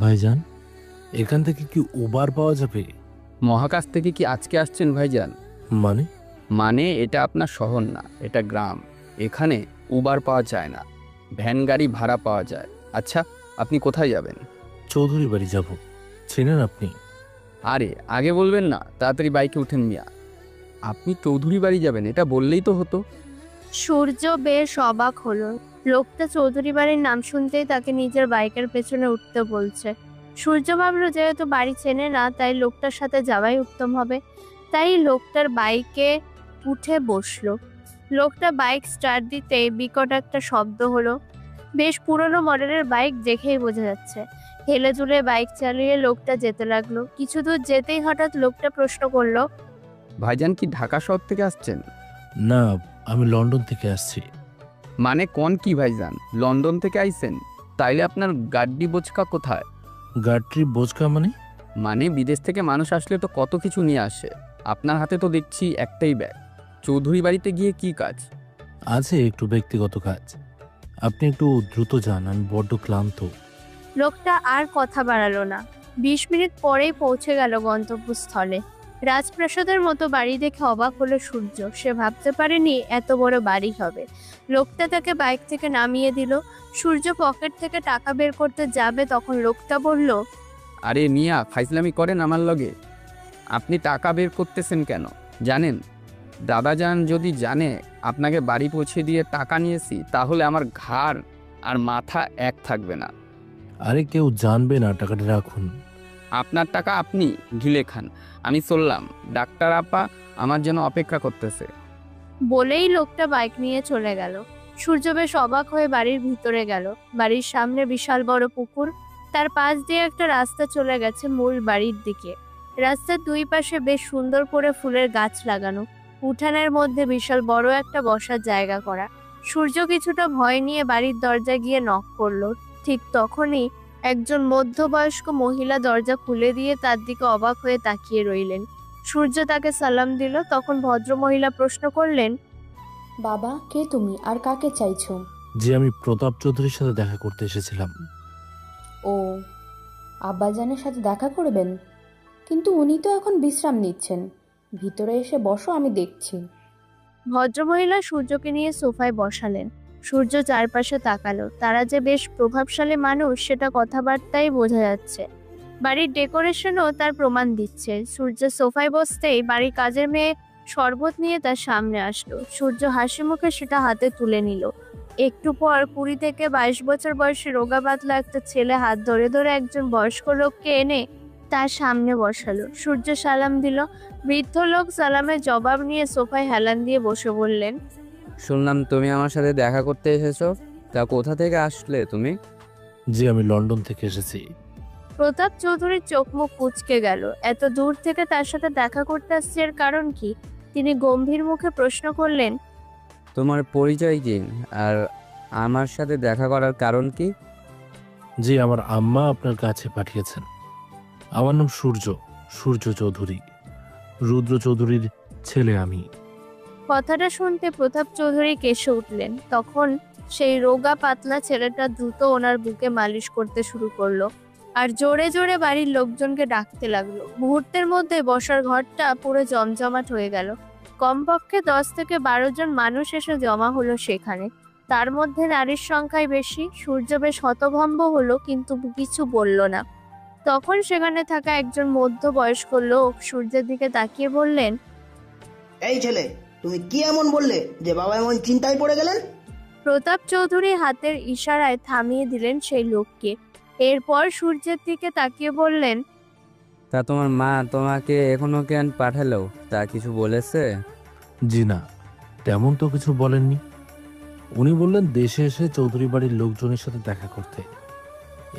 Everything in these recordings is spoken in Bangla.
ভাইজান, এখান থেকে কি উবার পাওয়া যাবে? মহাকাশ থেকে কি আজকে আসছেন ভাইজান? মানে? মানে এটা আপনার শহর না, এটা গ্রাম। এখানে উবার পাওয়া যায় না, ভ্যান গাড়ি ভাড়া পাওয়া যায়। আচ্ছা, আপনি কোথায় যাবেন? চৌধুরী বাড়ি যাব। চেনেন আপনি? আরে আগে বলবেন না, তাড়াতাড়ি বাইকে উঠেন মিয়া। আপনি চৌধুরী বাড়ি যাবেন এটা বললেই তো হতো। সূর্য বেশ অবাক হলো। লোকটা চৌধুরী বাড়ির নাম শুনতেই তাকে নিজের বাইকের পেছনে উঠতে বলছে। সূর্য ভাবলো যেহেতু বাড়ি চেনে না, তাই লোকটার সাথে যাওয়াই উত্তম হবে। তাই লোকটার বাইকে উঠে বসলো। লোকটা বাইক স্টার্ট দিতেই বিকট একটা শব্দ হলো। বেশ পুরনো মডেলের বাইক দেখেই বোঝা যাচ্ছে। হেলে দুলে বাইক চালিয়ে লোকটা যেতে লাগলো। কিছু দূর যেতেই হঠাৎ লোকটা প্রশ্ন করলো, ভাইজান কি ঢাকা শহর থেকে আসছেন? না, আমি লন্ডন থেকে আসছি। মানে কোন কি ভাইজান, লন্ডন থেকে আইছেন? তাইলে আপনার গাড্ডি বোচকা কোথায়? গাটরি বোঝকা মানে? মানে বিদেশ থেকে মানুষ আসলে তো কত কিছু নিয়ে আসে, আপনার হাতে তো দেখছি একটাই ব্যাগ। চৌধুরী বাড়িতে গিয়ে কি কাজ? আছে একটু ব্যক্তিগত কাজ। আপনি একটু দ্রুত যান, আমি বড্ড ক্লান্ত। লোকটা আর কথা বাড়ালো না। 20 মিনিট পরেই পৌঁছে গেল গন্তব্যস্থলে। রাজপ্রাসাদের মতো বাড়ি দেখে অবাক হলো সূর্য। সে ভাবতে পারেনি এত বড় বাড়ি হবে। লোকটা তাকে বাইক থেকে নামিয়ে দিল। সূর্য পকেট থেকে টাকা বের করতে যাবে, তখন লোকটা বলল, আরে মিয়া, ফাইজলামি করেন আমার লগে? আপনি টাকা বের করতেছেন কেন? জানেন, দাদাজান যদি জানে আপনাকে বাড়ি পৌঁছে দিয়ে টাকা নিয়েছি, তাহলে আমার ঘাড় আর মাথা এক থাকবে না। আরে কেউ জানবে না, টাকাটা রাখুন। আপনার টাকা আপনি গিলে খান, আমি চললাম। ডাক্তার আপা আমার জন্য অপেক্ষা করতেছে। বলেই লোকটা বাইক নিয়ে চলে গেল। সূর্য বেশ অবাক হয়ে বাড়ির ভিতরে গেল। বাড়ির সামনে বিশাল বড় পুকুর, তার পাশ দিয়ে একটা রাস্তা চলে গেছে মূল বাড়ির দিকে। রাস্তার দুই পাশে বেশ সুন্দর করে ফুলের গাছ লাগানো। উঠানের মধ্যে বিশাল বড় একটা বসার জায়গা করা। সূর্য কিছুটা ভয় নিয়ে বাড়ির দরজায় গিয়ে নক করলো। ঠিক তখনই একজন মধ্যবয়স্ক মহিলা দরজা খুলে দিয়ে তার দিকে অবাক হয়ে তাকিয়ে রইলেন। সূর্য তাকে সালাম দিল। তখন ভদ্রমহিলা প্রশ্ন করলেন, বাবা, কে তুমি আর কাকে চাইছো? যে আমি প্রতাপ চৌধুরীর সাথে দেখা করতে এসেছিলাম। ও, আব্বাজানের সাথে দেখা করবেন? কিন্তু উনি তো এখন বিশ্রাম নিচ্ছেন। ভিতরে এসে বসো, আমি দেখছি। ভদ্রমহিলা সূর্যকে নিয়ে সোফায় বসালেন। সূর্য চারপাশে তাকালো। তারা যে বেশ প্রভাবশালী মানুষ সেটা কথাবার্তায় বোঝা যাচ্ছে। বাড়ির ডেকোরেশনও তার প্রমাণ দিচ্ছে। সূর্য সোফায় বসতেই বাড়ির কাজের মেয়ে শরবত নিয়ে তার সামনে আসলো। সূর্য হাসি মুখে সেটা হাতে তুলে নিল। একটু পর 20 থেকে 22 বছর বয়সী রোগা পাতলা একটা ছেলে হাত ধরে ধরে একজন বয়স্ক লোককে এনে তার সামনে বসালো। সূর্য সালাম দিল। বৃদ্ধ লোক সালামের জবাব নিয়ে সোফায় হেলান দিয়ে বসে বললেন, শুনলাম তুমি আমার সাথে দেখা করতে এসেছো, তা কোথা থেকে আসলে তুমি? যে আমি লন্ডন থেকে এসেছি। প্রতাপ চৌধুরীর চোখ মুখ কুঁচকে গেল। এত দূর থেকে তার সাথে দেখা করতে আসছে, এর কারণ কি? তিনি গম্ভীর মুখে প্রশ্ন করলেন, তোমার পরিচয় কি, আর আমার সাথে দেখা করার কারণ কি? যে আমার আম্মা আপনার কাছে পাঠিয়েছেন। আমার নাম সূর্য, সূর্য চৌধুরী। রুদ্র চৌধুরীর ছেলে আমি। কথাটা শুনতে প্রতাপ চৌধুরী কেসে উঠলেন। তখন সেই রোগা পাতলা ছেলেটা দ্রুত ওনার বুকে মালিশ করতে শুরু করলো আর জোরে জোরে বাড়ির লোকজনকে ডাকতে লাগলো। মুহূর্তের মধ্যে বসার ঘরটা পুরো জমজমাট হয়ে গেল। কমপক্ষে 10 থেকে 12 জন মানুষ এসে জমা হলো সেখানে। তার মধ্যে নারীর সংখ্যাই বেশি। সূর্য বেশ হতভম্ব হলো, কিন্তু কিছু বলল না। তখন সেখানে থাকা একজন মধ্যবয়স্ক লোক সূর্যের দিকে তাকিয়ে বললেন, এই ছেলে, তুমি কি এমন বললে যে বাবা এমন চিন্তায় পড়ে গেলেন? প্রতাপ চৌধুরী হাতের ইশারায় থামিয়ে দিলেন সেই লোককে। এরপর সূর্যের দিকে তাকিয়ে বললেন, তা তোমার মা তোমাকে এখনো কেন পাঠালো, তা কিছু বলেছে? জি না, তেমন তো কিছু বলেননি। উনি বললেন দেশে এসে চৌধুরী বাড়ির লোকজনের সাথে দেখা করতে।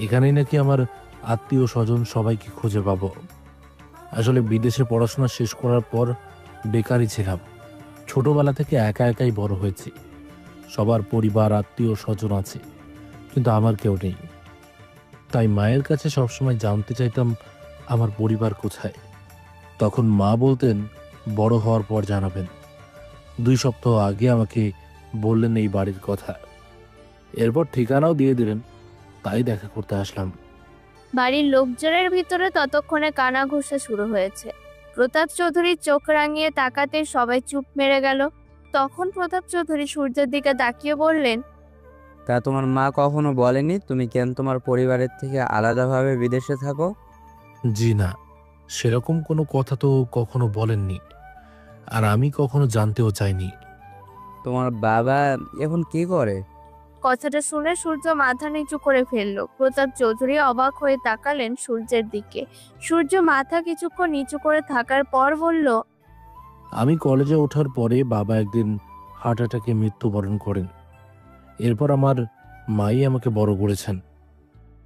এখানেই নাকি আমার আত্মীয় স্বজন সবাইকে খুঁজে পাবো। আসলে বিদেশে পড়াশোনা শেষ করার পর বেকারই ছিলাম। ছোটবেলা থেকে একা একাই বড় হয়েছি। সবার পরিবার আত্মীয় স্বজন আছে, কিন্তু আমার কেউ নেই। তাই মায়ের কাছে সবসময় জানতে চাইতাম আমার পরিবার কোথায়। তখন মা বলতেন বড় হওয়ার পর জানাবেন। 2 সপ্তাহ আগে আমাকে বললেন এই বাড়ির কথা। এরপর ঠিকানাও দিয়ে দিলেন, তাই দেখা করতে আসলাম। বাড়ির লোকজনের ভিতরে ততক্ষণে কানাঘুষা শুরু হয়েছে। প্রতাপ চৌধুরীর চোখ রাঙিয়ে তাকাতে সবাই চুপ মেরে গেল। তখন প্রতাপ চৌধুরী সূর্যের দিকে তাকিয়ে বললেন, তা তোমার মা কখনো বলেনি তুমি কেন তোমার পরিবারের থেকে আলাদাভাবে বিদেশে থাকো? জি না, সেরকম কোনো কথা তো কখনো বলেননি, আর আমি কখনো জানতেও চাইনি। তোমার বাবা এখন কি করে? কথাটা শুনে সূর্য মাথা নিচু করে ফেললো। প্রতাপ চৌধুরী অবাক হয়ে তাকালেন সূর্যের দিকে। সূর্য মাথা কিছুক্ষণ নিচু করে থাকার পর বলল, আমি কলেজে ওঠার পরে বাবা একদিন হার্ট অ্যাটাকে মৃত্যুবরণ করেন। এরপর আমার মাই আমাকে বড় করেছেন।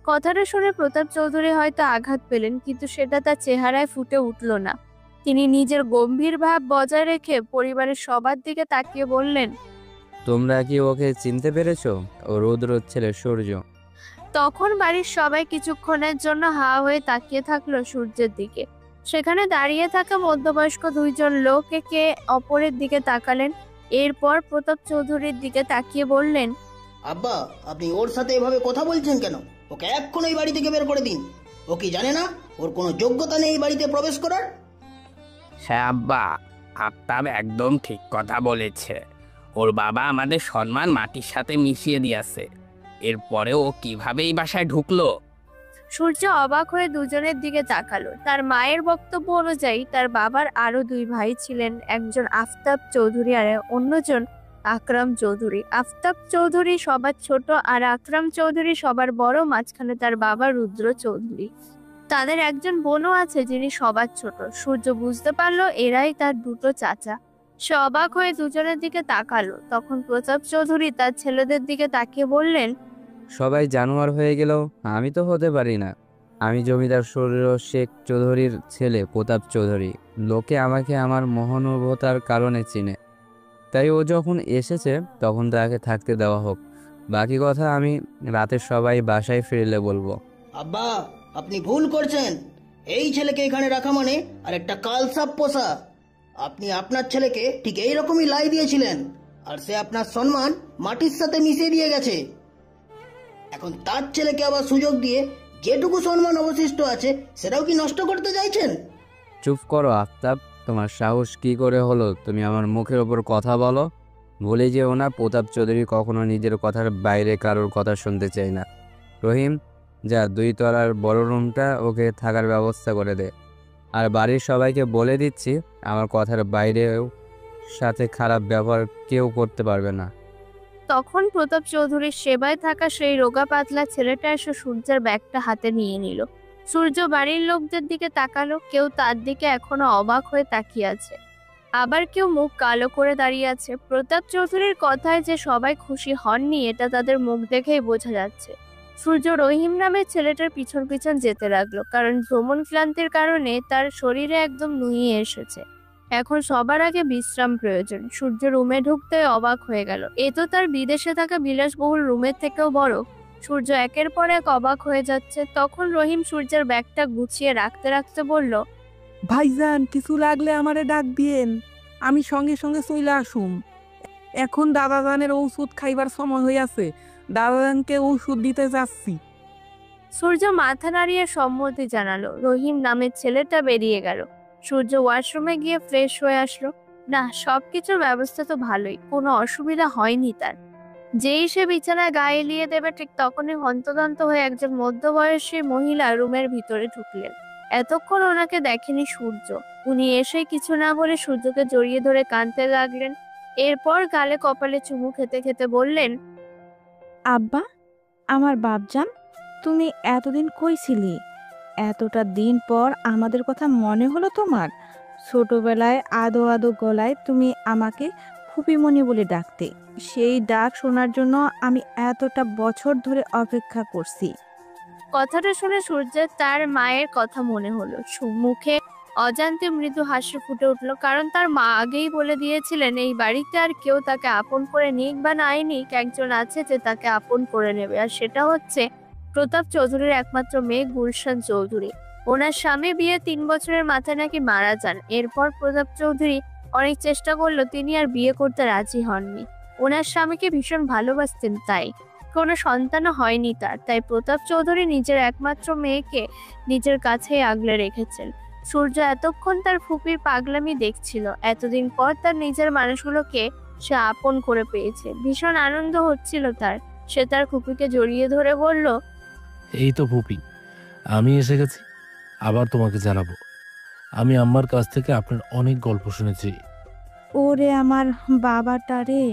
কথাটা শুনে প্রতাপ চৌধুরী হয়তো আঘাত পেলেন, কিন্তু সেটা তার চেহারায় ফুটে উঠল না। তিনি নিজের গম্ভীর ভাব বজায় রেখে পরিবারের সবার দিকে তাকিয়ে বললেন, তোমরা কি ওকে চিনতে পেরেছো? ও রুদ্রর ছেলে সূর্য। তখন বাড়ির সবাই কিছুক্ষণের জন্য হা হয়ে তাকিয়ে থাকলো সূর্যের দিকে। সেখানে দাঁড়িয়ে থাকা মধ্যবয়স্ক দুইজন লোক একে অপরের দিকে তাকালেন। এরপর প্রতাপ চৌধুরীর দিকে তাকিয়ে বললেন, আব্বা, আপনি ওর সাথে এভাবে কথা বলছেন কেন? ওকে এক্ষুনি এই বাড়ি থেকে বের করে দিন। ও কি জানে না ওর কোনো যোগ্যতা নেই এই বাড়িতে প্রবেশ করার? হ্যাঁ আব্বা, আফতাব একদম ঠিক কথা বলেছে। ওর বাবা আমাদের সম্মান মাটির সাথে মিশিয়ে দিয়েছে। এরপরে ও কিভাবে এই বাসায় ঢুকলো? সূর্য অবাক হয়ে দুজনের দিকে তাকালো। তার মায়ের বক্তব্য অনুযায়ী তার বাবার আরো দুই ভাই ছিলেন, একজন আফতাব চৌধুরী আর অন্যজন আকরাম চৌধুরী। আফতাব চৌধুরী সবার ছোট আর আকরাম চৌধুরী সবার বড়। মাঝখানে তার বাবা রুদ্র চৌধুরী। তাদের একজন বোনও আছে যিনি সবার ছোট। সূর্য বুঝতে পারলো এরাই তার দুটো চাচা। সে অবাক হয়ে দুজনের দিকে তাকালো। তখন প্রতাপ চৌধুরী তার ছেলেদের দিকে তাকিয়ে বললেন, সবাই জানোয়ার হয়ে গেল, আমি তো হতে পারি না। আমি জমিদার সূর্য শেখ চৌধুরীর ছেলে প্রতাপ চৌধুরী। লোকে আমাকে আমার মহানুভবতার কারণে চিনে, তাই ও যখন এসেছে তখন তাকে থাকতে দেওয়া হোক। বাকি কথা আমি রাতে সবাই বাসায় ফিরলে বলবো। আব্বা, আপনি ভুল করছেন। এই ছেলেকে এখানে রাখা মানে আর একটা কালসাপ পোষা। আপনি আপনার ছেলেকে ঠিক এইরকমই লাই দিয়েছিলেন, আর সে আপনার সম্মান মাটির সাথে মিশিয়ে দিয়ে গেছে। এখন তার ছেলেকে আবার সুযোগ দিয়ে যেটুকু সম্মান অবশিষ্ট আছে সেটাও কি নষ্ট করতে চাইছেন? চুপ করো আফতাব, তোমার সাহস কি করে হলো তুমি আমার মুখের ওপর কথা বলো? ভুলে যেও না, প্রতাপ চৌধুরী কখনো নিজের কথার বাইরে কারোর কথা শুনতে চায় না। রহিম, যা 2 তলার বড় রুমটা ওকে থাকার ব্যবস্থা করে দে। আর বাড়ির সবাইকে বলে দিচ্ছি আমার কথার বাইরেও সাথে খারাপ ব্যবহার কেউ করতে পারবে না। তখন প্রতাপ চৌধুরীর সেবায় থাকা সেই রোগা পাতলা ছেলেটা এসে সূর্যের ব্যাগটা হাতে নিয়ে নিল। সূর্য বাড়ির লোকদের দিকে তাকালো। কেউ তার দিকে এখনো অবাক হয়ে তাকিয়ে আছে, আবার কেউ মুখ কালো করে দাঁড়িয়ে আছে। প্রতাপ চৌধুরীর কথায় যে সবাই খুশি হননি এটা তাদের মুখ দেখেই বোঝা যাচ্ছে। সূর্য রহিম নামের ছেলেটার পিছন পিছন যেতে লাগলো, কারণ ভ্রমণ ক্লান্তির কারণে তার শরীরে একদম নুয়ে এসেছে। এখন সবার আগে বিশ্রাম প্রয়োজন। সূর্য রুমে ঢুকতে অবাক হয়ে গেল। এ তো তার বিদেশে থাকা বিলাসবহুল রুমের থেকেও বড়। সূর্য একের পর এক অবাক হয়ে যাচ্ছে। তখন রহিম সূর্যের ব্যাগটা গুছিয়ে রাখতে রাখতে বলল, ভাইজান, কিছু লাগলে আমারে ডাক দিয়েন, আমি সঙ্গে সঙ্গে চলে আসুম। এখন দাদাজানের ঔষধ খাইবার সময় হইয়াছে, দাদাজানকে ঔষধ দিতে যাচ্ছি। সূর্য মাথা নাড়িয়ে সম্মতি জানালো। রহিম নামের ছেলেটা বেরিয়ে গেল। সূর্য ওয়াশরুমে গিয়ে ফ্রেশ হয়ে আসলো। না, সবকিছুর ব্যবস্থা তো ভালোই, কোনো অসুবিধা হয়নি তার। যেই সে বিছানায় গায়ে এলিয়ে দেবে ঠিক তখনই হন্তদন্ত হয়ে একজন মধ্যবয়সী মহিলা রুমের ভিতরে ঢুকলেন। এতক্ষণ ওনাকে দেখেনি সূর্য। উনি এসে কিছু না বলে সূর্যকে জড়িয়ে ধরে কাঁদতে লাগলেন। এরপর গালে কপালে চুমু খেতে খেতে বললেন, আব্বা, আমার বাপজান, তুমি এতদিন কই ছিলি? এতটা দিন পর আমাদের কথা মনে হলো তোমার? ছোটবেলায় আদো আদো গলায় তুমি আমাকে ফুপিমণি বলে ডাকতে, সেই ডাক শোনার জন্য আমি এতটা বছর ধরে অপেক্ষা করছি। কথাটা শুনে সূর্যের তার মায়ের কথা মনে হলো। মুখে অজান্তে মৃদু হাসি ফুটে উঠলো, কারণ তার মা আগেই বলে দিয়েছিলেন এই বাড়িতে আর কেউ তাকে আপন করে নিক বা নাই নিক, একজন আছে যে তাকে আপন করে নেবে, আর সেটা হচ্ছে প্রতাপ চৌধুরীর একমাত্র মেয়ে গুলশান চৌধুরী। ওনার স্বামী বিয়ে 3 বছরের মাথায় নাকি মারা যান। এরপর প্রতাপ চৌধুরী অনেক চেষ্টা করলো, তিনি আর বিয়ে করতে রাজি হননি। ওনার স্বামীকে ভীষণ ভালোবাসতেন তাই। কোনো সন্তানও হয়নি তার, তাই প্রতাপ চৌধুরী নিজের একমাত্র মেয়েকে নিজের কাছেই আগলে রেখেছেন। সূর্য এতক্ষণ তার ফুপির পাগলামি দেখছিল। এতদিন পর তার নিজের মানুষগুলোকে সে আপন করে পেয়েছে। ভীষণ আনন্দ হচ্ছিল তার। সে তার ফুপিকে জড়িয়ে ধরে বলল, এই তো ফুপি, আমি এসে গেছি। আবার তোমাকে জানাবো, আমি আম্মার কাছ থেকে আপনার অনেক গল্প শুনেছি। ওরে আমার বাবাটা রে,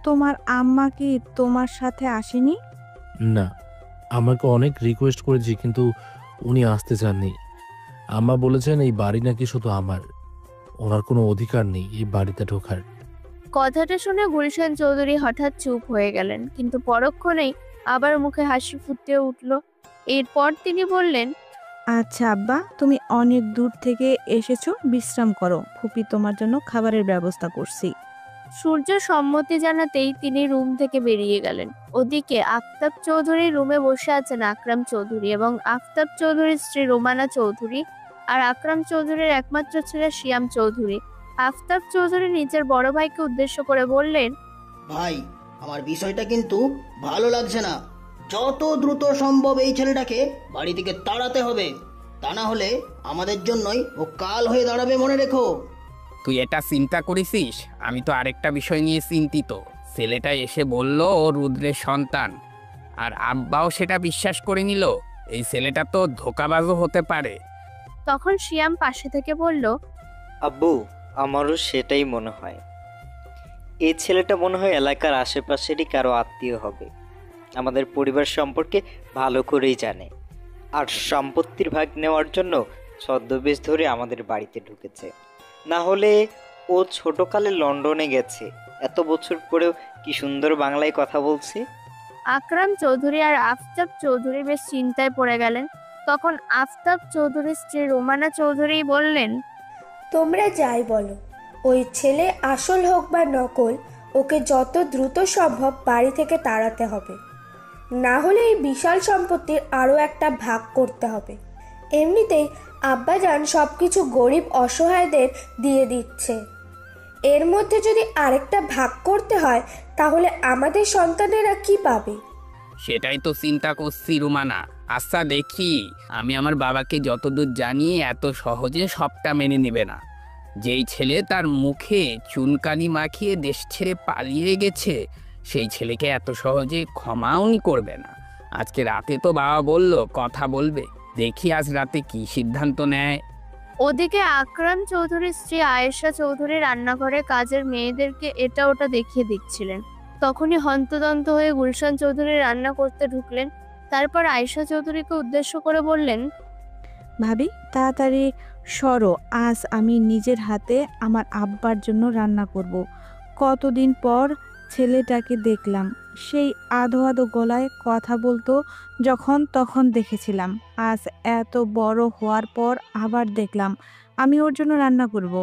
তোমার আম্মা কি তোমার সাথে আসেনি? না, আমাকে অনেক রিকোয়েস্ট করেছি, কিন্তু উনি আসতে চাননি। আম্মা বলেছেন এই বাড়ি নাকি শুধু আমার, ওনার কোনো অধিকার নেই এই বাড়িতে ঢোকার। কথাটা শুনে গুলশান চৌধুরী হঠাৎ চুপ হয়ে গেলেন, কিন্তু পরক্ষণেই আবার মুখে হাসি ফুটে উঠল। এরপর তিনি বললেন, আচ্ছা আব্বা, তুমি অনেক দূর থেকে এসেছো, বিশ্রাম করো। ফুপি তোমার জন্য খাবারের ব্যবস্থা করছি। সূর্য সম্মতি জানাতেই তিনি রুম থেকে বেরিয়ে গেলেন। ওদিকে আফতাব চৌধুরীর রুমে বসে আছেন আকরাম চৌধুরী এবং আফতাব চৌধুরীর স্ত্রী রোমানা চৌধুরী আর আকরাম চৌধুরীর একমাত্র ছেলে শিয়াম চৌধুরী। আফতাব চৌধুরী নিজের বড় ভাইকে উদ্দেশ্য করে বললেন, ভাই, আমার বিষয়টা কিন্তু ভালো লাগছে না। যত দ্রুত সম্ভব এই ছেলেটাকে বাড়ি থেকে তাড়াতে হবে, তা না হলে আমাদের জন্যই ও কাল হয়ে দাঁড়াবে, মনে রেখো। তুই এটা চিন্তা করেছিস? আমি তো আরেকটা বিষয় নিয়ে চিন্তিত। ছেলেটা এসে বলল ও রুদ্রের সন্তান, আর আব্বাও সেটা বিশ্বাস করে নিল। এই ছেলেটা তো ধোঁকাবাজও হতে পারে। তখন শিয়াম পাশে থেকে বলল, আব্বু, আমারও সেটাই মনে হয়। এই ছেলেটা মনে হয় এলাকার আশেপাশেরই কারো আত্মীয় হবে। আমাদের পরিবার সম্পর্কে ভালো করেই জানে, আর সম্পত্তির ভাগ নেওয়ার জন্য ছদ্মবেশ ধরে আমাদের বাড়িতে ঢুকেছে। না হলে ও ছোটকালে লন্ডনে গেছে, এত বছর পরেও কি সুন্দর বাংলায় কথা বলছে। আকরাম চৌধুরী আর আফতাব চৌধুরী বেশ চিন্তায় পড়ে গেলেন। তখন আফতাব চৌধুরীর স্ত্রী রোমানা চৌধুরী বললেন, তোমরা যাই বলো, ওই ছেলে আসল হোক বা নকল, ওকে যত দ্রুত সম্ভব বাড়ি থেকে তাড়াতে হবে। না হলে এই বিশাল সম্পত্তির আরও একটা ভাগ করতে হবে। এমনিতেই আব্বাজান সব কিছু গরিব অসহায়দের দিয়ে দিচ্ছে, এর মধ্যে যদি আরেকটা ভাগ করতে হয় তাহলে আমাদের সন্তানেরা কি পাবে? সেটাই তো চিন্তা করছি রুমানা। আচ্ছা দেখি, আমি আমার বাবাকে যতদূর জানি এত সহজে সবটা মেনে নেবে না। যেই ছেলে তার মুখে চুনকানি মাখিয়ে দেশ ছেড়ে পালিয়ে গেছে, সেই ছেলেকে এত সহজে ক্ষমাও করবে না। আজকে রাতে তো বাবা বলল কথা বলবে, দেখি আজ রাতে কি সিদ্ধান্ত নেয়। ওদিকে আকরাম চৌধুরীর স্ত্রী আয়েশা চৌধুরী রান্নাঘরে কাজের মেয়েদেরকে এটা ওটা দেখিয়ে দিচ্ছিলেন। তখনই হন্তদন্ত হয়ে গুলশান চৌধুরী রান্না করতে ঢুকলেন। তারপর আয়েশা চৌধুরীকে উদ্দেশ্য করে বললেন, ভাবি, তাড়াতাড়ি সরো, আজ আমি নিজের হাতে আমার আব্বার জন্য রান্না করব। কতদিন পর ছেলেটাকে দেখলাম, সেই আধো আধো গলায় কথা বলতো যখন তখন দেখেছিলাম। আজ এত বড় হওয়ার পর আবার দেখলাম, আমি ওর জন্য রান্না করব।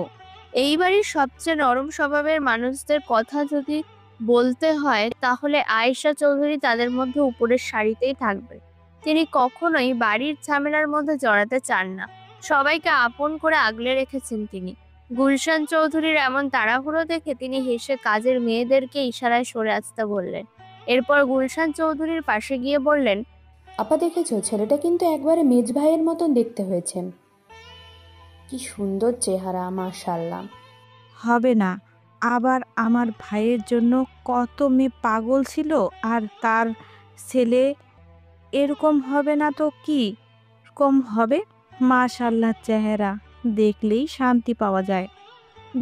এই বাড়ির সবচেয়ে নরম স্বভাবের মানুষদের কথা যদি বলতে হয় তাহলে আয়েশা চৌধুরী তাদের মধ্যে উপরের সারিতেই থাকবে। তিনি কখনোই বাড়ির ঝামেলার মধ্যে জড়াতে চান না। সবাইকে আপন করে আগলে রেখেছেন তিনি। গুলশান চৌধুরীর এমন তাড়াহুড়ো দেখে তিনি হেসে কাজের মেয়েদেরকে ইশারায় সরে আসতে বললেন। এরপর গুলশান চৌধুরীর পাশে গিয়ে বললেন, আপা দেখেছো, ছেলেটা কিন্তু একবারে মেজ ভাইয়ের মতন দেখতে হয়েছে। কি সুন্দর চেহারা, মাশাআল্লাহ। হবে না, আবার আমার ভাইয়ের জন্য কত মেয়ে পাগল ছিল, আর তার ছেলে এরকম হবে না তো কি কম হবে? মাশাআল্লাহ, চেহারা দেখলেই শান্তি পাওয়া যায়।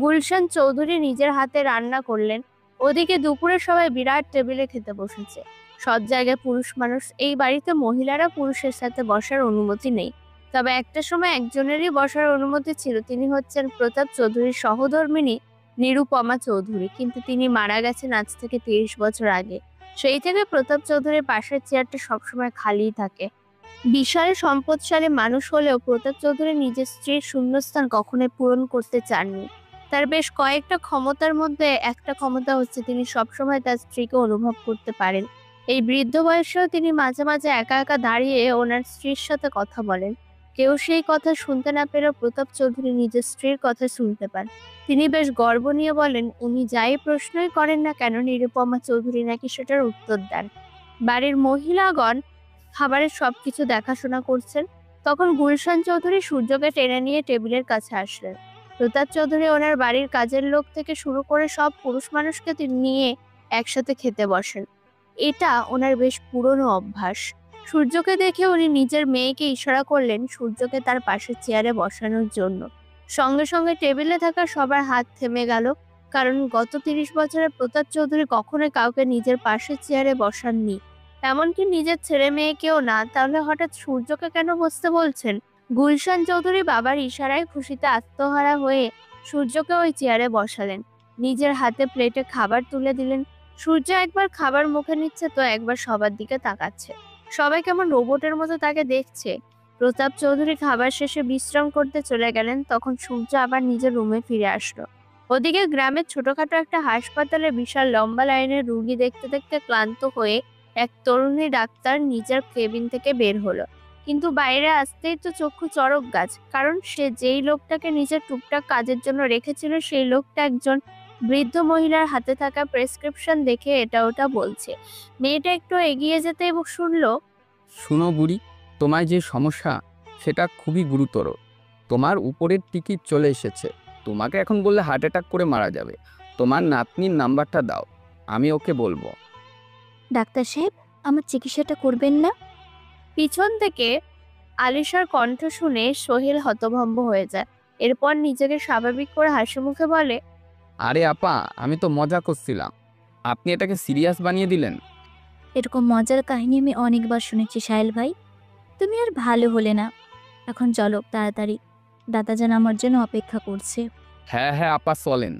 গুলশান চৌধুরী নিজের হাতে রান্না করলেন। ওদিকে দুপুরে সবাই বিরাট টেবিলে খেতে বসেছে। সব জায়গায় পুরুষ মানুষ। এই বাড়িতে মহিলারা পুরুষের সাথে বসার অনুমতি নেই। তবে একটা সময় একজনেরই বসার অনুমতি ছিল, তিনি হচ্ছেন প্রতাপ চৌধুরীর সহধর্মিণী নিরুপমা চৌধুরী। কিন্তু তিনি মারা গেছেন আজ থেকে 30 বছর আগে। সেই থেকে প্রতাপ চৌধুরীর পাশের চেয়ারটা সবসময় খালিই থাকে। বিশাল সম্পদশালী মানুষ হলেও প্রতাপ চৌধুরী নিজের স্ত্রীর শূন্যস্থান কখনোই পূরণ করতে চাননি। তার বেশ কয়েকটা ক্ষমতার মধ্যে একটা ক্ষমতা হচ্ছে তিনি সবসময় তার স্ত্রীকে অনুভব করতে পারেন। এই বৃদ্ধ বয়সেও তিনি মাঝে মাঝে একা একা দাঁড়িয়ে ওনার স্ত্রীর সাথে কথা বলেন। কেউ সেই কথা শুনতে না পেরেও প্রতাপ চৌধুরী নিজের স্ত্রীর কথা শুনতে পান। তিনি বেশ গর্ব নিয়ে বলেন, উনি যাই প্রশ্নই করেন না কেন নিরুপমা চৌধুরী নাকি সেটার উত্তর দেন। বাড়ির মহিলাগণ খাবারের সবকিছু দেখাশোনা করছেন। তখন গুলশান চৌধুরী সূর্যকে টেনে নিয়ে টেবিলের কাছে আসলেন। প্রতাপ চৌধুরী ওনার বাড়ির কাজের লোক থেকে শুরু করে সব পুরুষ মানুষকে নিয়ে একসাথে খেতে বসেন। এটা ওনার বেশ পুরনো অভ্যাস। সূর্যকে দেখে উনি নিজের মেয়েকে ইশারা করলেন সূর্যকে তার পাশের চেয়ারে বসানোর জন্য। সঙ্গে সঙ্গে টেবিলে থাকা সবার হাত থেমে গেল, কারণ গত 30 বছরে প্রতাপ চৌধুরী কখনোই কাউকে নিজের পাশের চেয়ারে বসাননি, এমনকি নিজের ছেলে মেয়েকেও না। তাহলে হঠাৎ সূর্যকে কেন বসতে বলছেন? গুলশান চৌধুরী বাবার ইশারায় খুশিতে আত্মহারা হয়ে সূর্যকে ওই চেয়ারে বসালেন। নিজের হাতে প্লেটে খাবার তুলে দিলেন। সূর্য একবার খাবার মুখে নিচ্ছে তো একবার সবার দিকে তাকাচ্ছে। সবাই কেমন রোবটের মতো তাকে দেখছে। প্রতাপ চৌধুরী খাবার শেষে বিশ্রাম করতে চলে গেলেন। তখন সূর্য আবার নিজের রুমে ফিরে আসলো। ওদিকে গ্রামের ছোটখাটো একটা হাসপাতালে বিশাল লম্বা লাইনের রুগী দেখতে দেখতে ক্লান্ত হয়ে এক তরুণী ডাক্তার নিজের কেবিন থেকে বের হলো। কিন্তু বাইরে আসতেই তো চক্ষু চড়ক গাছ, কারণ সে যেই লোকটাকে নিজের টুকটাক কাজের জন্য রেখেছিল সেই লোকটা একজন বৃদ্ধ মহিলার হাতে থাকা প্রেসক্রিপশন দেখে এটা ওটা বলছে। মেয়েটা একটু এগিয়ে যেতে এবং শুনলো, শুনো বুড়ি, তোমার যে সমস্যা সেটা খুবই গুরুতর। তোমার উপরের টিকিট চলে এসেছে। তোমাকে এখন বললে হার্ট অ্যাটাক করে মারা যাবে। তোমার নাতনির নাম্বারটা দাও, আমি ওকে বলবো। ডাক্তার সাহেব, আমার চিকিৎসাটা করবেন না? পিছন থেকে আলিশার কণ্ঠ শুনে সোহেল হতভম্ব হয়ে যায়। এরপর নিজেকে স্বাভাবিক করে হাসি মুখে বলে, আরে আপা, আমি তো মজা করছিলাম, আপনি এটাকে সিরিয়াস বানিয়ে দিলেন। এরকম মজার কাহিনী আমি অনেকবার শুনেছি সাহেল ভাই। তুমি আর ভালো হলে না। এখন চলো তাড়াতাড়ি, দাদাজান আমার জন্য অপেক্ষা করছে। হ্যাঁ হ্যাঁ আপা, চলেন।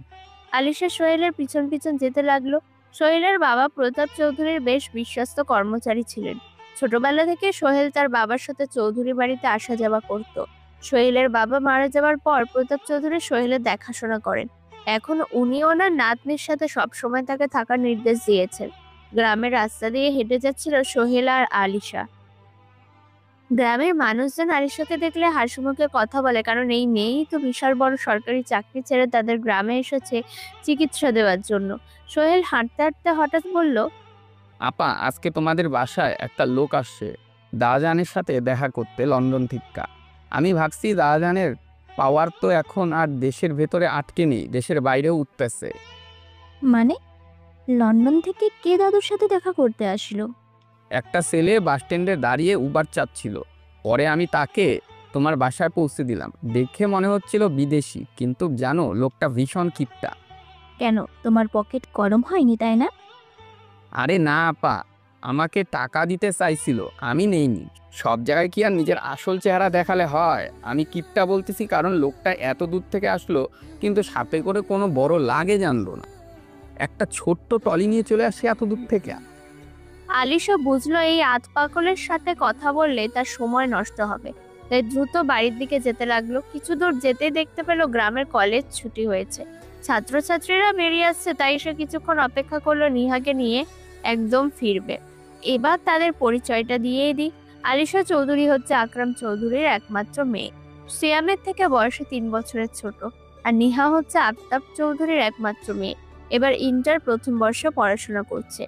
আলিশা সোহেলের পিছন পিছন যেতে লাগলো। সোহেলের বাবা প্রতাপ চৌধুরীর বেশ বিশ্বস্ত কর্মচারী ছিলেন। ছোটবেলা থেকে সোহেল তার বাবার সাথে চৌধুরী বাড়িতে আসা যাওয়া করত। সোহেলের বাবা মারা যাওয়ার পর প্রতাপ চৌধুরী সোহেলের দেখাশোনা করেন। এখন উনি ওনার নাতনির সাথে সবসময় তাকে থাকার নির্দেশ দিয়েছেন। গ্রামের রাস্তা দিয়ে হেঁটে যাচ্ছিল সোহেল আর আলিশা। গ্রামের মানুষজন আলিশাকে দেখলে হাসিমুখে কথা বলে, কারণ এই মেয়েই তো বিশাল বড় সরকারি চাকরি ছেড়ে তাদের গ্রামে এসেছে চিকিৎসা দেওয়ার জন্য। সোহেল হাঁটতে হাঁটতে হঠাৎ বলল, আপা, আজকে তোমাদের বাসায় একটা লোক আসছে দাদাজানের সাথে দেখা করতে লন্ডন থেকে। আমি ভাবছি দাদাজানের পাওয়ার তো এখন আর দেশের ভেতরে আটকে নেই, দেশের বাইরেও উঠতেছে। মানে লন্ডন থেকে কে দাদুর সাথে দেখা করতে আসলো? একটা ছেলে বাস স্ট্যান্ডে দাঁড়িয়ে উবার চাচ্ছিল, পরে আমি তাকে তোমার বাসায় পৌঁছে দিলাম। দেখে মনে হচ্ছিল বিদেশি, কিন্তু জানো লোকটা ভীষণ কিপটা। কেন, তোমার পকেট গরম হয়নি তাই না? আরে না আপা, আমাকে টাকা দিতে চাইছিল, আমি নেইনি। সব জায়গায় কি আর নিজের আসল চেহারা দেখালে হয়? আমি কিপটা বলতেছি কারণ লোকটা এত দূর থেকে আসলো, কিন্তু সাথে করে কোনো বড় লাগে জানলো না। একটা ছোট্ট টলি নিয়ে চলে আসে এত দূর থেকে। আলিশা বুঝলো এই আতপাকলের সাথে কথা বললে তার সময় নষ্ট হবে, তাই দ্রুত বাড়ির দিকে যেতে লাগলো। কিছু দূর যেতেই দেখতে পেল গ্রামের কলেজ ছুটি হয়েছে, ছাত্রছাত্রীরা বেরিয়ে আসছে। তাই সে কিছুক্ষণ অপেক্ষা করলো নিহাকে নিয়ে একদম ফিরবে। এবার তাদের পরিচয়টা দিয়েই দিই। আলিশা চৌধুরী হচ্ছে আকরাম চৌধুরীর একমাত্র মেয়ে। সিয়ামের থেকে বয়সে 3 বছরের ছোট। আর নিহা হচ্ছে আফতাব চৌধুরীর একমাত্র মেয়ে। এবার ইন্টার প্রথম বর্ষে পড়াশোনা করছে।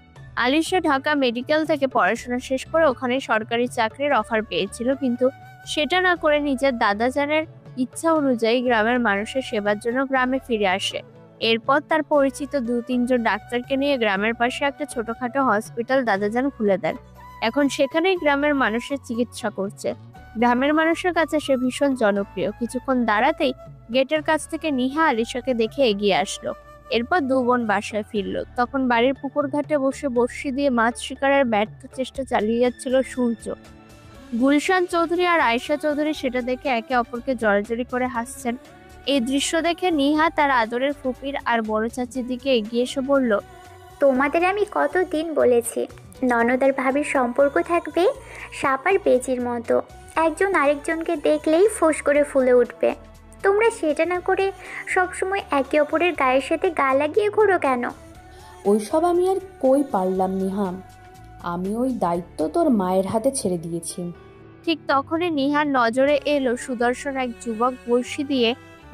আলিশা ঢাকা মেডিকেল থেকে পড়াশোনা শেষ করে ওখানে সরকারি চাকরির অফার পেয়েছিল, কিন্তু সেটা না করে নিজের দাদাজানের ইচ্ছা অনুযায়ী গ্রামের মানুষের সেবার জন্য গ্রামে ফিরে আসে। এরপর তার পরিচিত 2-3 জন ডাক্তারকে নিয়ে গ্রামের পাশে একটা ছোটখাটো হসপিটাল দাদাজান খুলে দেন। এখন সেখানেই গ্রামের মানুষের চিকিৎসা করছে। গ্রামের মানুষের কাছে সে ভীষণ জনপ্রিয়। কিছুক্ষণ দাঁড়াতেই গেটের কাছ থেকে নিহা আলিশাকে দেখে এগিয়ে আসলো। এরপর 2 বোন বাসায় ফিরলো। তখন বাড়ির পুকুর ঘাটে বসে বড়শি দিয়ে মাছ শিকারের ব্যর্থ চেষ্টা চালিয়ে যাচ্ছিল সূর্য। গুলশান চৌধুরী আর আয়েশা চৌধুরী সেটা দেখে একে অপরকে জড়াজড়ি করে হাসছেন। এই দৃশ্য দেখে নিহা তার আদরের ফুপির আর বড় চাচির দিকে এগিয়ে এসে বলল, তোমাদের আমি কতদিন বলেছি ননদ আর ভাবির সম্পর্ক থাকবে সাপ আর বেজির মতো, একজন আরেকজনকে দেখলেই ফোঁস করে ফুলে উঠবে। তোমরা সেটা না করে সবসময় একে অপরের গায়ের সাথে গা লাগিয়ে ঘোরো কেন? ওইসব আমি আর কই পারলাম নিহাম, আমি ওই দায়িত্ব তোর মায়ের হাতে ছেড়ে দিয়েছি। ঠিক তখনই নিহার নজরে এলো সুদর্শন এক যুবক বড়শি দিয়ে